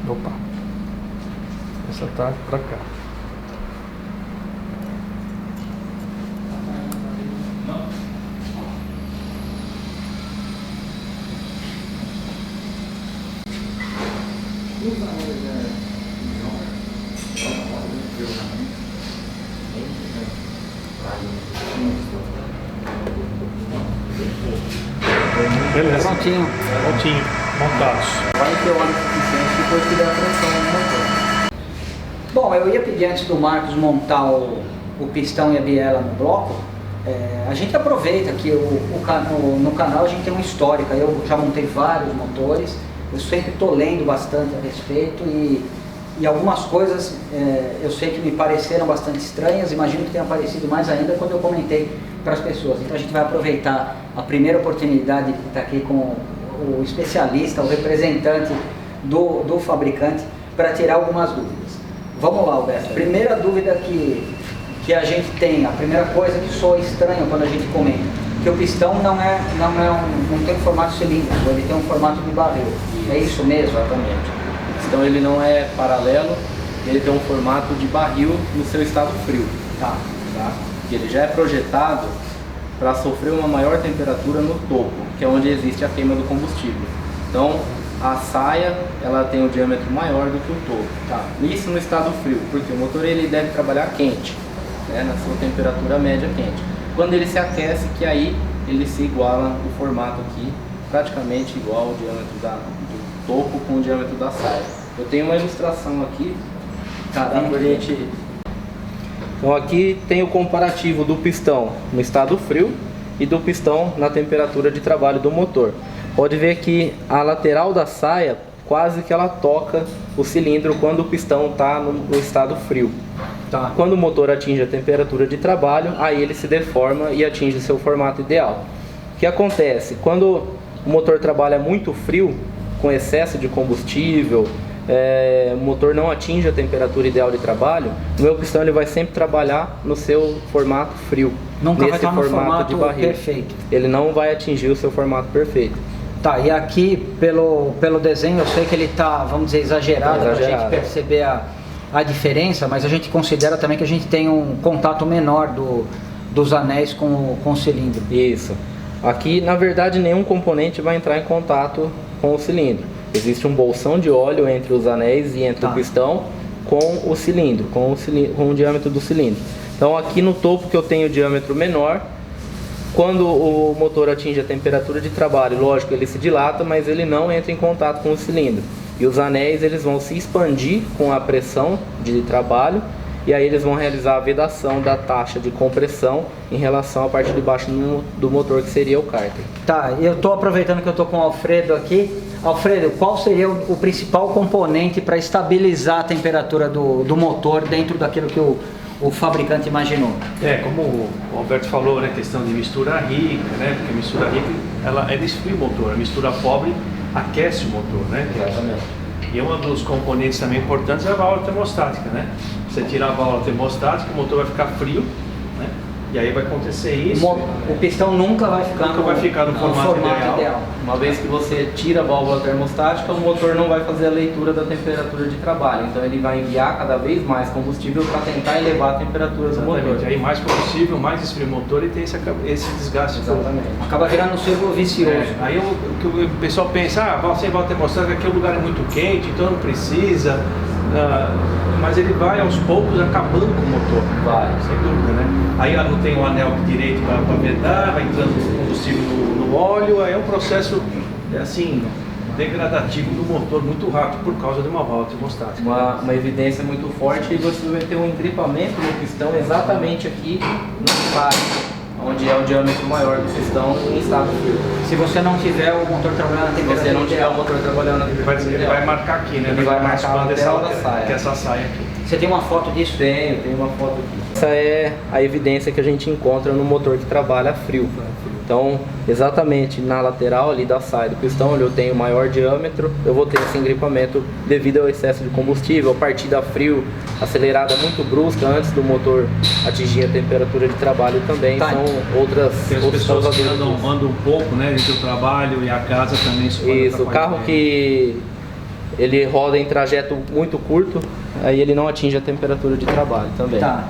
Opa, essa tá pra cá. Beleza. Prontinho. Prontinho, montados. Vai ter óleo suficiente depois que der a pressão no motor. Bom, eu ia pedir antes do Marcos montar o pistão e a biela no bloco. A gente aproveita que no canal a gente tem um histórico. Eu já montei vários motores. Eu sempre estou lendo bastante a respeito e algumas coisas eu sei que me pareceram bastante estranhas. Imagino que tenha parecido mais ainda quando eu comentei para as pessoas. Então a gente vai aproveitar a primeira oportunidade de estar aqui com o especialista, o representante do fabricante para tirar algumas dúvidas. Vamos lá, Alberto. Primeira dúvida que a gente tem, a primeira coisa que soa estranha quando a gente comenta, que o pistão não tem um formato cilíndrico, ele tem um formato de barril. É isso mesmo? Exatamente. Então ele não é paralelo, ele tem um formato de barril no seu estado frio. Tá. Que ele já é projetado para sofrer uma maior temperatura no topo, que é onde existe a queima do combustível. Então a saia ela tem um diâmetro maior do que o topo. Tá. Isso no estado frio, porque o motor ele deve trabalhar quente, né, na sua temperatura média quente. Quando ele se aquece, que aí ele se iguala o formato aqui, praticamente igual ao diâmetro do topo com o diâmetro da saia. Eu tenho uma ilustração aqui, dá pra gente... Então aqui tem o comparativo do pistão no estado frio e do pistão na temperatura de trabalho do motor. Pode ver que a lateral da saia quase que ela toca o cilindro quando o pistão está no estado frio. Tá. Quando o motor atinge a temperatura de trabalho, aí ele se deforma e atinge seu formato ideal. O que acontece? Quando o motor trabalha muito frio, com excesso de combustível, o motor não atinge a temperatura ideal de trabalho, o meu pistão ele vai sempre trabalhar no seu formato frio. Nunca vai estar no formato de barril. Perfeito. Ele não vai atingir o seu formato perfeito. Tá, e aqui pelo desenho eu sei que ele está, vamos dizer, exagerado, para a gente perceber a diferença, mas a gente considera também que a gente tem um contato menor dos anéis com o cilindro. Isso. Aqui, na verdade, nenhum componente vai entrar em contato com o cilindro. Existe um bolsão de óleo entre os anéis e entre o pistão com o cilindro, com o diâmetro do cilindro. Então aqui no topo que eu tenho o diâmetro menor, quando o motor atinge a temperatura de trabalho, lógico, ele se dilata, mas ele não entra em contato com o cilindro. E os anéis eles vão se expandir com a pressão de trabalho e aí eles vão realizar a vedação da taxa de compressão em relação à parte de baixo do motor, que seria o cárter. Tá, eu estou aproveitando que eu estou com o Alfredo aqui. Alfredo, qual seria o principal componente para estabilizar a temperatura do motor dentro daquilo que o fabricante imaginou? Como o Alberto falou, né, questão de mistura rica, né, porque a mistura rica ela esfria o motor, a mistura pobre aquece o motor, né? Exatamente. E um dos componentes também importantes é a válvula termostática, né? Você tira a válvula termostática, o motor vai ficar frio, né? E aí vai acontecer isso. O pistão nunca vai ficar no formato ideal. Uma vez que você tira a válvula termostática, o motor não vai fazer a leitura da temperatura de trabalho. Então ele vai enviar cada vez mais combustível para tentar elevar a temperatura do motor. Aí mais combustível, mais esfria o motor e tem esse desgaste. Exatamente. Acaba virando um círculo vicioso. Aí o pessoal pensa, sem válvula termostática, aqui o lugar é muito quente, então não precisa. Mas ele vai aos poucos acabando com o motor. Vai. Sem dúvida, né? Aí não tem o anel direito para vedar, vai entrando combustível no óleo, aí é um processo assim degradativo do motor muito rápido por causa de uma válvula termostática. Uma evidência muito forte, e você vai ter um engripamento no pistão exatamente aqui no saio, onde é o diâmetro maior do pistão em estado frio. Se você não tiver o motor trabalhando na Se temperatura você não tiver ideal. o motor trabalhando na temperatura Ele ideal. vai marcar aqui, né? Ele vai marcar a tela da saia. Que é essa saia aqui. Você tem uma foto disso? Tenho uma foto aqui. Essa é a evidência que a gente encontra no motor que trabalha a frio. Então, exatamente na lateral ali da saia do pistão, onde eu tenho maior diâmetro, eu vou ter esse engripamento devido ao excesso de combustível, a partida a frio, acelerada muito brusca antes do motor atingir a temperatura de trabalho também. Tá. São outros pessoas que causadores disso. andam um pouco, né? Entre o trabalho e a casa também. Isso pode Isso, o atrapalhar. carro que ele roda em trajeto muito curto, aí ele não atinge a temperatura de trabalho também. Tá.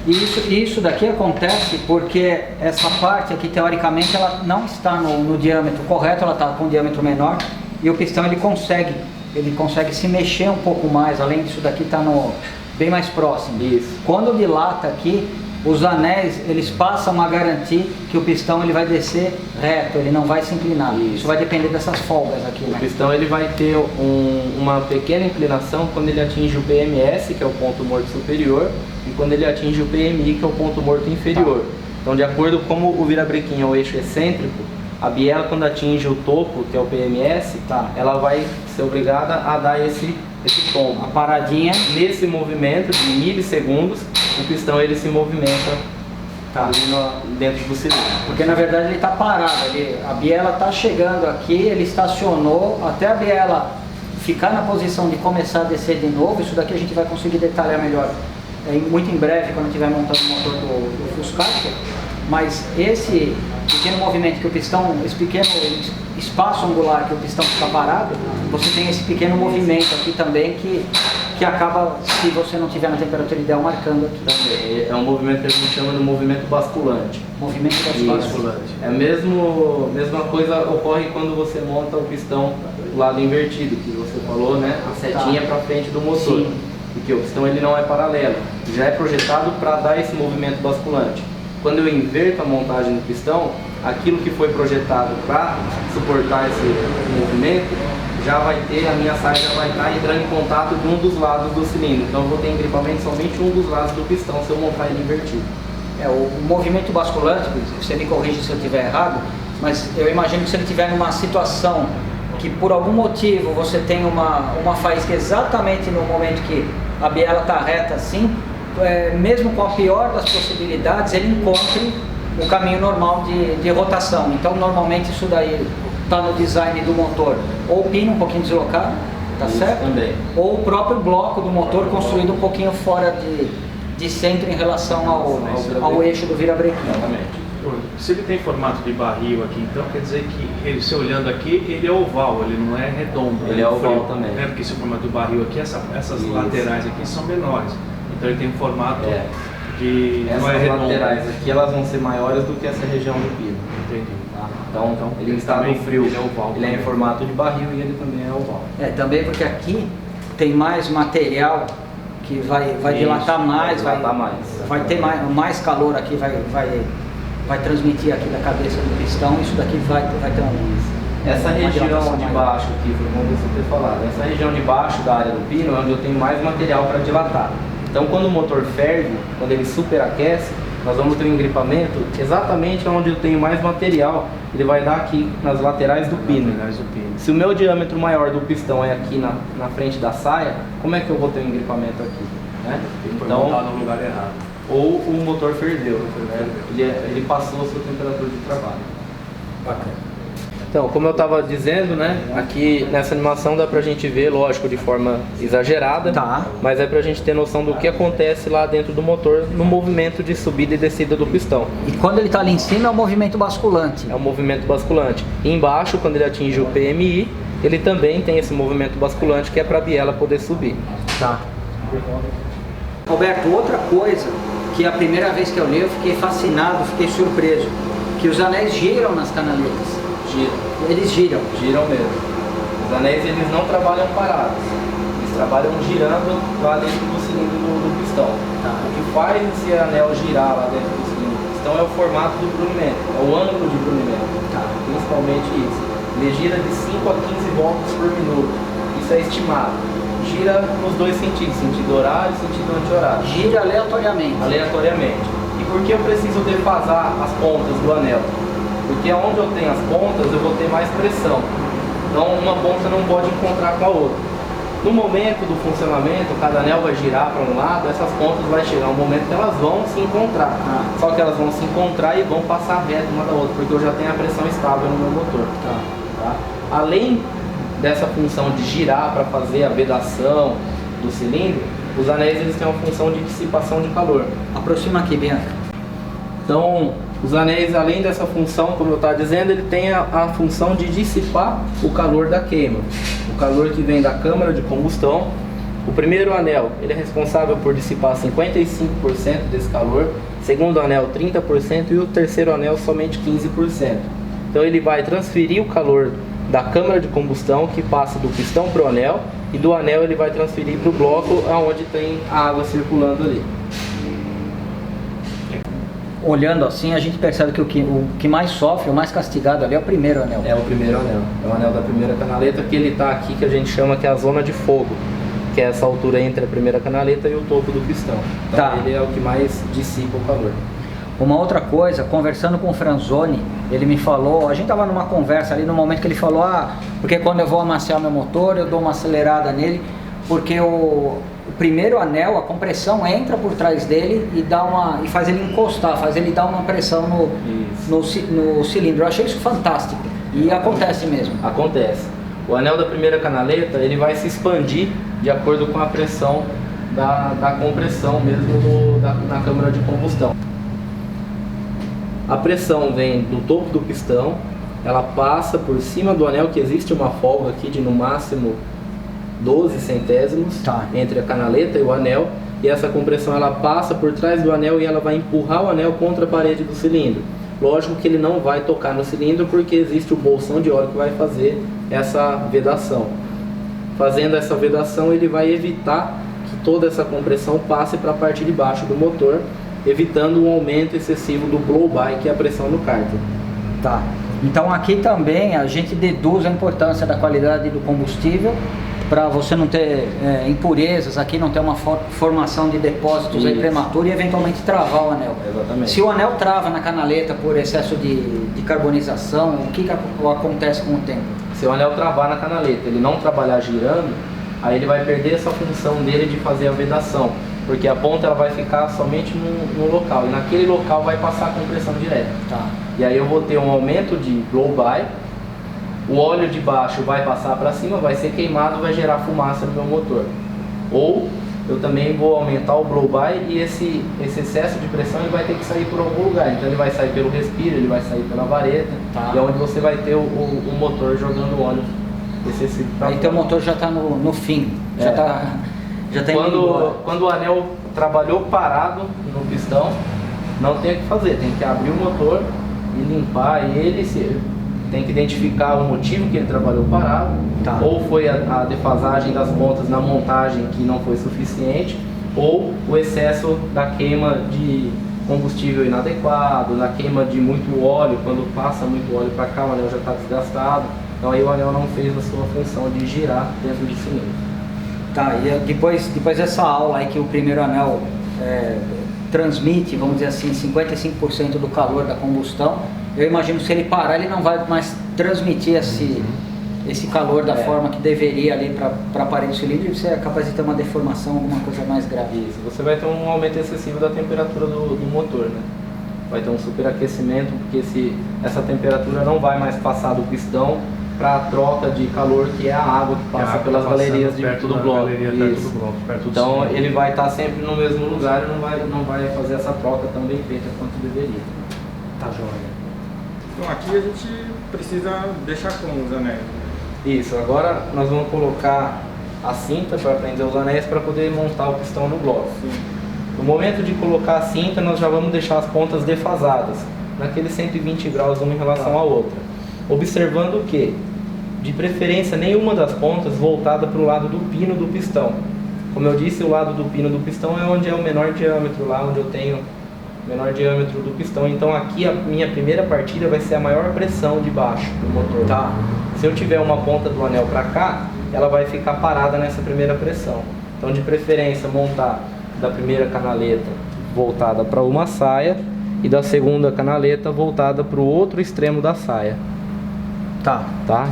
E isso daqui acontece porque essa parte aqui, teoricamente, ela não está no diâmetro correto, ela está com um diâmetro menor, e o pistão ele consegue se mexer um pouco mais, além disso daqui está bem mais próximo. Isso. Quando dilata aqui, os anéis, eles passam a garantir que o pistão ele vai descer reto, ele não vai se inclinar. Isso vai depender dessas folgas aqui, O né? pistão ele vai ter uma pequena inclinação quando ele atinge o PMS, que é o ponto morto superior, e quando ele atinge o PMI, que é o ponto morto inferior. Então, de acordo com como o virabrequim é o eixo excêntrico, a biela, quando atinge o topo, que é o PMS, ela vai ser obrigada a dar esse tombo. A paradinha. Nesse movimento de milissegundos, o pistão ele se movimenta ali dentro do cilindro. Porque na verdade ele está parado, a biela está chegando aqui, ele estacionou, até a biela ficar na posição de começar a descer de novo. Isso daqui a gente vai conseguir detalhar melhor muito em breve, quando estiver montando o motor do Fuscatia. Mas esse pequeno movimento que o pistão, esse pequeno espaço angular que o pistão fica parado, você tem esse pequeno movimento aqui também que acaba, se você não tiver na temperatura ideal, marcando aqui. Também é um movimento que a gente chama de movimento basculante. Movimento basculante. É a mesma coisa ocorre quando você monta o pistão do lado invertido, que você falou, né? A setinha para frente do motor. Sim. Porque o pistão ele não é paralelo, já é projetado para dar esse movimento basculante. Quando eu inverto a montagem do pistão, aquilo que foi projetado para suportar esse movimento, a minha saia já vai estar entrando em contato com um dos lados do cilindro. Então eu vou ter engripamento somente um dos lados do pistão se eu montar ele invertido. O movimento basculante, você me corrige se eu estiver errado, mas eu imagino que se ele estiver numa situação que por algum motivo você tem uma faísca exatamente no momento que a biela está reta assim, mesmo com a pior das possibilidades, ele encontre o caminho normal de rotação. Então normalmente isso daí está no design do motor, ou o pino um pouquinho deslocado, tá Isso certo? também. Ou o próprio bloco do motor construído um pouquinho fora de centro em relação ao eixo do virabrequim. Exatamente. Se ele tem formato de barril aqui, então quer dizer que se olhando aqui, ele é oval, ele não é redondo. Ele é oval também. Né? Porque se o formato do barril aqui, essas Isso. laterais aqui são menores. Então ele tem um formato de... Essas não é redondo. laterais aqui elas vão ser maiores do que essa região do pino. Entendi. Tá? Então ele em ele estado também- frio, ele é oval ele é em também. formato de barril e ele também é oval. Também porque aqui tem mais material que vai dilatar mais, vai dilatar mais. vai ter mais calor aqui, vai transmitir aqui da cabeça do pistão, isso daqui vai ter Essa uma região dilatação de maior. baixo aqui, foi como você ter falado, essa região de baixo da área do pino é onde eu tenho mais material para dilatar. Então quando o motor ferve, quando ele superaquece, nós vamos ter um engripamento exatamente onde eu tenho mais material, ele vai dar aqui nas laterais do pino. Se o meu diâmetro maior do pistão é aqui na frente da saia, como é que eu vou ter um engripamento aqui? Né? Foi montado no lugar errado. Ou o motor ferveu, né? Ele passou a sua temperatura de trabalho. Bacana. Então, como eu estava dizendo, né, aqui nessa animação dá pra gente ver, lógico, de forma exagerada, Tá. mas é pra gente ter noção do que acontece lá dentro do motor no movimento de subida e descida do pistão. E quando ele está ali em cima é o movimento basculante. É um movimento basculante. E embaixo, quando ele atinge o PMI, ele também tem esse movimento basculante que é para a biela poder subir. Tá. Roberto, outra coisa que a primeira vez que eu li eu fiquei fascinado, fiquei surpreso, que os anéis giram nas canaletas. Eles giram. Giram mesmo. Os anéis eles não trabalham parados, eles trabalham girando lá dentro do cilindro do pistão. Tá. O que faz esse anel girar lá dentro do cilindro do pistão é o formato do brunimento, é o ângulo de brunimento, Tá. principalmente isso. ele gira de 5 a 15 voltas por minuto. Isso é estimado. Gira nos dois sentidos, sentido horário e sentido anti-horário. Gira aleatoriamente. Aleatoriamente. E por que eu preciso defasar as pontas do anel? Porque onde eu tenho as pontas, eu vou ter mais pressão. Então uma ponta não pode encontrar com a outra. No momento do funcionamento, cada anel vai girar para um lado, essas pontas vai chegar um momento que elas vão se encontrar. Só que elas vão se encontrar e vão passar reto uma da outra, porque eu já tenho a pressão estável no meu motor. Tá? Além dessa função de girar para fazer a vedação do cilindro, os anéis eles têm uma função de dissipação de calor. Aproxima aqui, Bianca. Então, os anéis, além dessa função, como eu estava dizendo, ele tem a função de dissipar o calor da queima. O calor que vem da câmara de combustão. O primeiro anel, ele é responsável por dissipar 55% desse calor. O segundo anel, 30%. E o terceiro anel, somente 15%. Então, ele vai transferir o calor da câmara de combustão, que passa do pistão para o anel. E do anel, ele vai transferir para o bloco, onde tem a água circulando ali. Olhando assim, a gente percebe que o que mais sofre, o mais castigado ali é o primeiro anel. É o primeiro anel. É o anel da primeira canaleta, que ele está aqui, que a gente chama que é a zona de fogo, que é essa altura entre a primeira canaleta e o topo do pistão. Então Tá. ele é o que mais dissipa o calor. Uma outra coisa, conversando com o Franzoni, ele me falou, a gente tava numa conversa ali no momento que ele falou, porque quando eu vou amaciar meu motor, eu dou uma acelerada nele, porque o primeiro anel, a compressão entra por trás dele e faz ele encostar, faz ele dar uma pressão no cilindro. Eu achei isso fantástico e acontece mesmo. Acontece. O anel da primeira canaleta, ele vai se expandir de acordo com a pressão da compressão mesmo na câmara de combustão. A pressão vem do topo do pistão, ela passa por cima do anel, que existe uma folga aqui de no máximo 12 centésimos entre a canaleta e o anel, e essa compressão ela passa por trás do anel e ela vai empurrar o anel contra a parede do cilindro. Lógico que ele não vai tocar no cilindro, porque existe o bolsão de óleo que vai fazer essa vedação. Fazendo essa vedação, ele vai evitar que toda essa compressão passe para a parte de baixo do motor, evitando um aumento excessivo do blow-by, que é a pressão no cárter. Tá. Então aqui também a gente deduz a importância da qualidade do combustível para você não ter impurezas aqui, não ter uma formação de depósitos aí prematuro e eventualmente travar o anel. Exatamente. Se o anel trava na canaleta por excesso de carbonização, o que acontece com o tempo? Se o anel travar na canaleta, ele não trabalhar girando, aí ele vai perder essa função dele de fazer a vedação, porque a ponta ela vai ficar somente no local, e naquele local vai passar a compressão direta. Tá. E aí eu vou ter um aumento de blow-by, o óleo de baixo vai passar para cima, vai ser queimado, vai gerar fumaça no meu motor. Ou eu também vou aumentar o blow-by e esse excesso de pressão ele vai ter que sair por algum lugar. Então ele vai sair pelo respiro, ele vai sair pela vareta, e é onde você vai ter o motor jogando óleo excessivo. Aí teu motor já está no fim, já está indo embora. Quando o anel trabalhou parado no pistão, não tem o que fazer, tem que abrir o motor e limpar ele, tem que identificar o motivo que ele trabalhou parado, ou foi a defasagem das pontas na montagem que não foi suficiente, ou o excesso da queima de combustível inadequado, na queima de muito óleo, quando passa muito óleo para cá o anel já está desgastado, então aí o anel não fez a sua função de girar dentro do cilindro. Tá, e depois dessa aula aí que o primeiro anel transmite, vamos dizer assim, 55% do calor da combustão, eu imagino que se ele parar, ele não vai mais transmitir esse calor da forma que deveria ali para a parede do cilindro, e você é capaz de ter uma deformação, alguma coisa mais grave. Isso, você vai ter um aumento excessivo da temperatura do motor, né? Vai ter um superaquecimento, porque essa temperatura não vai mais passar do pistão para a troca de calor, que é a água que passa pelas galerias de perto do bloco. Então ele vai estar sempre no mesmo lugar e não vai fazer essa troca tão bem feita quanto deveria. Tá joia. Então aqui a gente precisa deixar com os anéis. Isso, agora nós vamos colocar a cinta para prender os anéis para poder montar o pistão no bloco. No momento de colocar a cinta, nós já vamos deixar as pontas defasadas, naqueles 120 graus uma em relação à outra. Observando que, de preferência, nenhuma das pontas voltada para o lado do pino do pistão. Como eu disse, o lado do pino do pistão é onde é o menor diâmetro, lá onde eu tenho o menor diâmetro do pistão. Então aqui a minha primeira partida vai ser a maior pressão de baixo do motor. Se eu tiver uma ponta do anel para cá, ela vai ficar parada nessa primeira pressão. Então, de preferência, montar da primeira canaleta voltada para uma saia e da segunda canaleta voltada para o outro extremo da saia. Tá.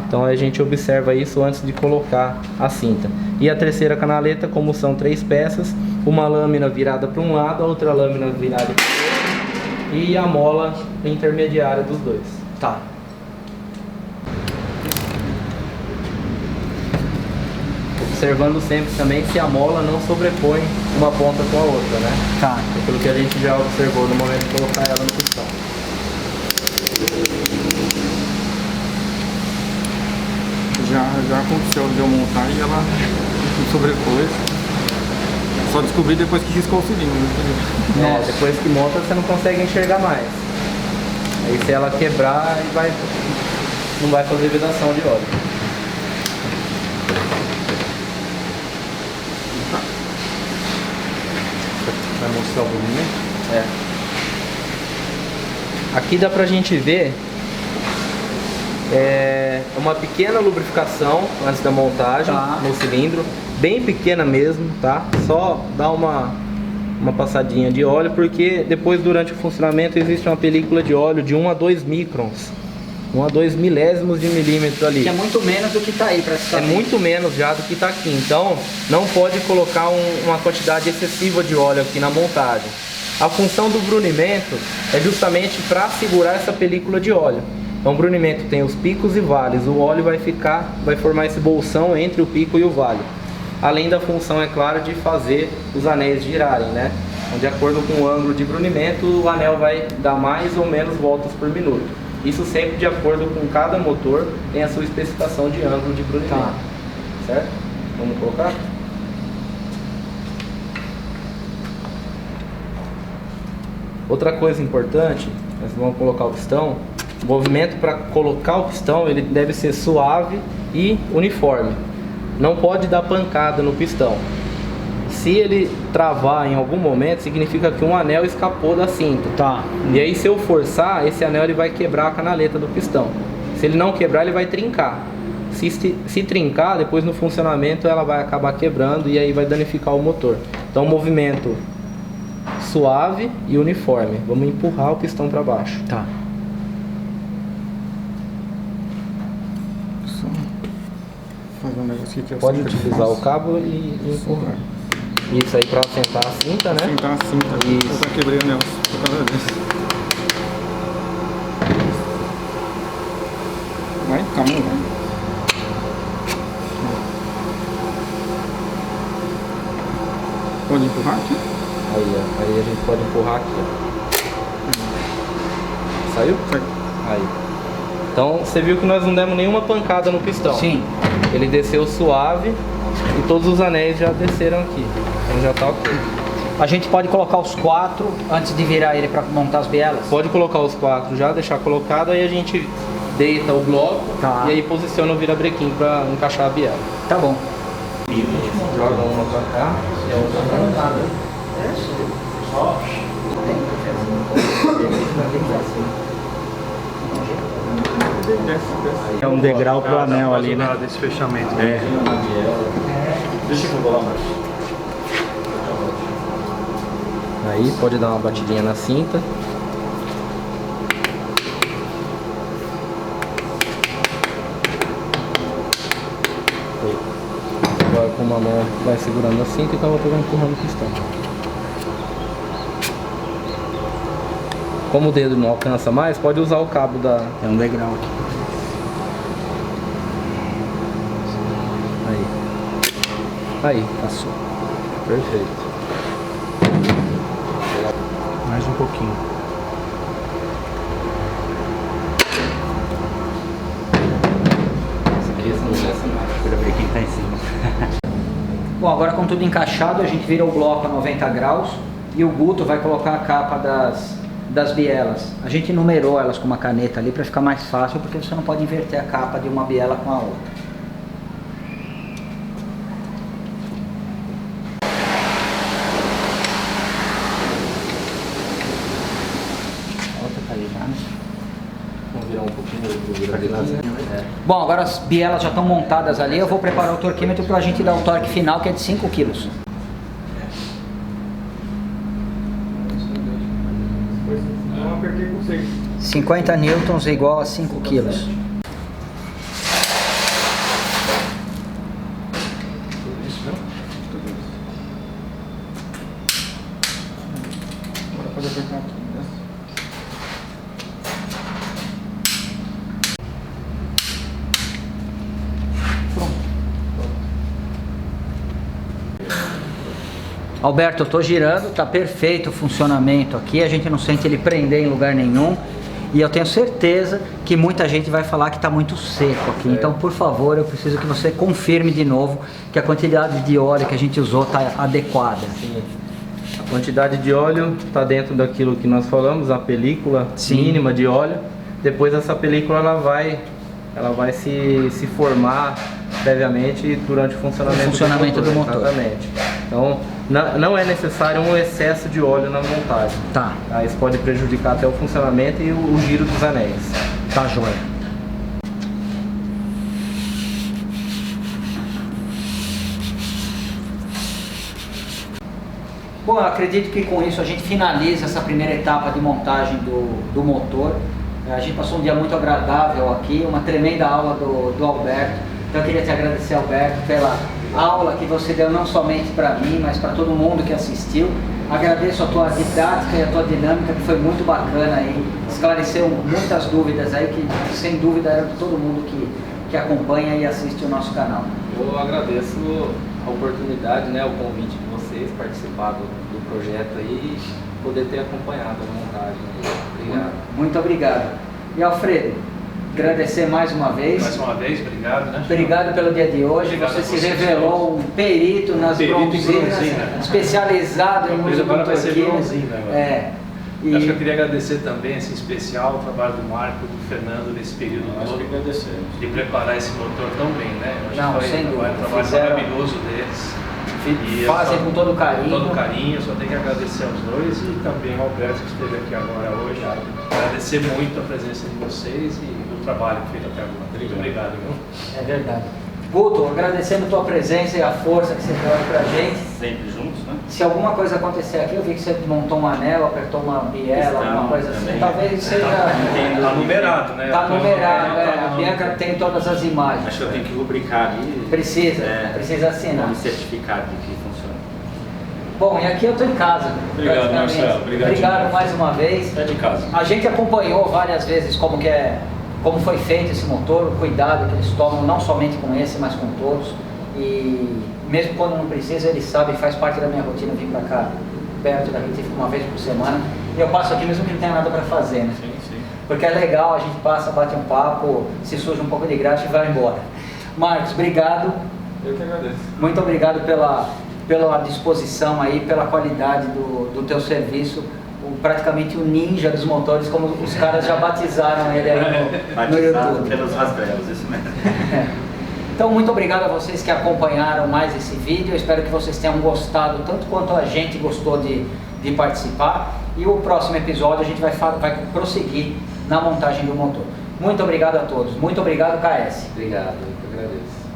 Então a gente observa isso antes de colocar a cinta. E a terceira canaleta, como são 3 peças, uma lâmina virada para um lado, a outra lâmina virada para o outro e a mola intermediária dos dois. Tá. Observando sempre também se a mola não sobrepõe uma ponta com a outra, né? Tá. Aquilo que a gente já observou no momento de colocar ela no pistão. Já aconteceu de eu montar e ela sobrepôs. Só descobri depois que riscou o cilindro. Depois que monta você não consegue enxergar mais. Aí se ela quebrar, não vai fazer vedação de óleo. Vai mostrar o movimento? Aqui dá pra gente ver uma pequena lubrificação antes da montagem no cilindro, bem pequena mesmo, tá? Só dá uma passadinha de óleo, porque depois durante o funcionamento existe uma película de óleo de 1 a 2 microns, 1 a 2 milésimos de milímetro ali. Que é muito menos do que tá aí, praticamente. É muito menos já do que está aqui, então não pode colocar uma quantidade excessiva de óleo aqui na montagem. A função do brunimento é justamente para segurar essa película de óleo. Então o brunimento tem os picos e vales, o óleo vai formar esse bolsão entre o pico e o vale. Além da função, é claro, de fazer os anéis girarem, né? Então, de acordo com o ângulo de brunimento, o anel vai dar mais ou menos voltas por minuto. Isso sempre de acordo com cada motor, tem a sua especificação de ângulo de brunimento. Certo? Vamos colocar? Outra coisa importante, nós vamos colocar o pistão. O movimento para colocar o pistão, ele deve ser suave e uniforme. Não pode dar pancada no pistão. Se ele travar em algum momento, significa que um anel escapou da cinta. Tá. E aí, se eu forçar, esse anel ele vai quebrar a canaleta do pistão. Se ele não quebrar, ele vai trincar. Se trincar, depois no funcionamento ela vai acabar quebrando e aí vai danificar o motor. Então, movimento suave e uniforme. Vamos empurrar o pistão para baixo. Tá. Fazer um negócio aqui. Pode utilizar o cabo e empurrar. Isso aí para assentar a cinta, né? Assentar a cinta. Isso. Eu já quebrei o anel por causa disso. Vai, calma, vai. Pode empurrar aqui? Aí a gente pode empurrar aqui, ó. Saiu? Sai. Aí. Então você viu que nós não demos nenhuma pancada no pistão. Sim. Ele desceu suave e todos os anéis já desceram aqui. Então já tá ok. A gente pode colocar os 4 antes de virar ele para montar as bielas? Pode colocar os 4 já, deixar colocado, aí a gente deita o bloco e aí posiciona o virabrequim para encaixar a biela. Tá bom. Joga uma pra cá e a outra pra cá. É um degrau pro anel ali, né? Desse fechamento. Deixa eu colar mais. Aí pode dar uma batidinha na cinta. Agora com uma mão vai segurando a cinta e com a outra vai empurrando o pistão. Como o dedo não alcança mais, pode usar o cabo da... É um degrau aqui. Aí, passou. Perfeito. Mais um pouquinho. Esse aqui não desce mais. Pra ver quem tá em cima. Bom, agora com tudo encaixado, a gente vira o bloco a 90 graus e o Guto vai colocar a capa das bielas. A gente numerou elas com uma caneta ali para ficar mais fácil, porque você não pode inverter a capa de uma biela com a outra. Vamos virar um pouquinho do virabrequim. Bom, agora as bielas já estão montadas ali, eu vou preparar o torquímetro para a gente dar o torque final, que é de 5 kg. Eu apertei com 6. 50 newtons é igual a 5 kg. Agora pode apertar aqui, né? Alberto, eu tô girando, tá perfeito o funcionamento aqui, a gente não sente ele prender em lugar nenhum. E eu tenho certeza que muita gente vai falar que está muito seco aqui. Então, por favor, eu preciso que você confirme de novo que a quantidade de óleo que a gente usou está adequada. Sim. A quantidade de óleo está dentro daquilo que nós falamos, a película mínima de óleo. Depois essa película ela vai se formar previamente durante o funcionamento do motor. Exatamente. Então, não é necessário um excesso de óleo na montagem. Tá. Isso pode prejudicar até o funcionamento e o giro dos anéis. Tá joia. Bom, eu acredito que com isso a gente finaliza essa primeira etapa de montagem do motor. A gente passou um dia muito agradável aqui, uma tremenda aula do Alberto. Então eu queria te agradecer, Alberto, pela aula que você deu não somente para mim, mas para todo mundo que assistiu. Agradeço a tua didática e a tua dinâmica, que foi muito bacana aí. Esclareceu muitas dúvidas aí, que sem dúvida era de todo mundo que acompanha e assiste o nosso canal. Eu agradeço a oportunidade, né, o convite de vocês, participar do projeto aí e poder ter acompanhado a montagem. Obrigado. Muito obrigado. E Alfredo, agradecer mais uma vez. Mais uma vez, obrigado, né? Obrigado pelo dia de hoje. Obrigado você se a vocês revelou um perito nas bronzinas, especializado em uso Agora de vai ser torquímetro. bronzina agora. E Acho que eu queria agradecer também, assim, em especial, o trabalho do Marco e do Fernando nesse período todo, de preparar esse motor tão bem, né? Eu acho Não, que sem dúvida. um trabalho Fizeram- maravilhoso deles. E fazem com todo carinho. todo carinho, só tenho que agradecer aos dois e também ao Alberto que esteve aqui agora hoje. Agradecer muito a presença de vocês e o trabalho feito até agora. Muito obrigado, viu? É verdade. Guto, agradecendo a tua presença e a força que você deu aí pra gente. Sempre juntos, né? Se alguma coisa acontecer aqui, eu vi que você montou um anel, apertou uma biela, alguma coisa assim. também. Talvez seja... Tá numerado, né? Tá numerado, Tá a Bianca tem todas as imagens. Acho que eu tenho que rubricar ali. Precisa Pra assinar. me certificar de que funciona. Bom, e aqui eu tô em casa. Obrigado, praticamente. Marcelo. Obrigado Obrigado mais uma vez. É de casa. A gente acompanhou várias vezes como foi feito esse motor, o cuidado que eles tomam, não somente com esse, mas com todos. E mesmo quando não precisa, eles sabem, faz parte da minha rotina vir para cá, perto da Retífica, uma vez por semana. E eu passo aqui mesmo que não tenha nada para fazer, né? Sim, sim. Porque é legal, a gente passa, bate um papo, se suja um pouco de graxa e vai embora. Marcos, obrigado. Eu que agradeço. Muito obrigado pela disposição aí, pela qualidade do teu serviço. Praticamente o ninja dos motores, como os caras já batizaram ele aí no Batizado YouTube. pelos rastrelos, isso mesmo. Então, muito obrigado a vocês que acompanharam mais esse vídeo. Eu espero que vocês tenham gostado, tanto quanto a gente gostou de participar. E o próximo episódio a gente vai prosseguir na montagem do motor. Muito obrigado a todos. Muito obrigado, KS. Obrigado, eu que agradeço.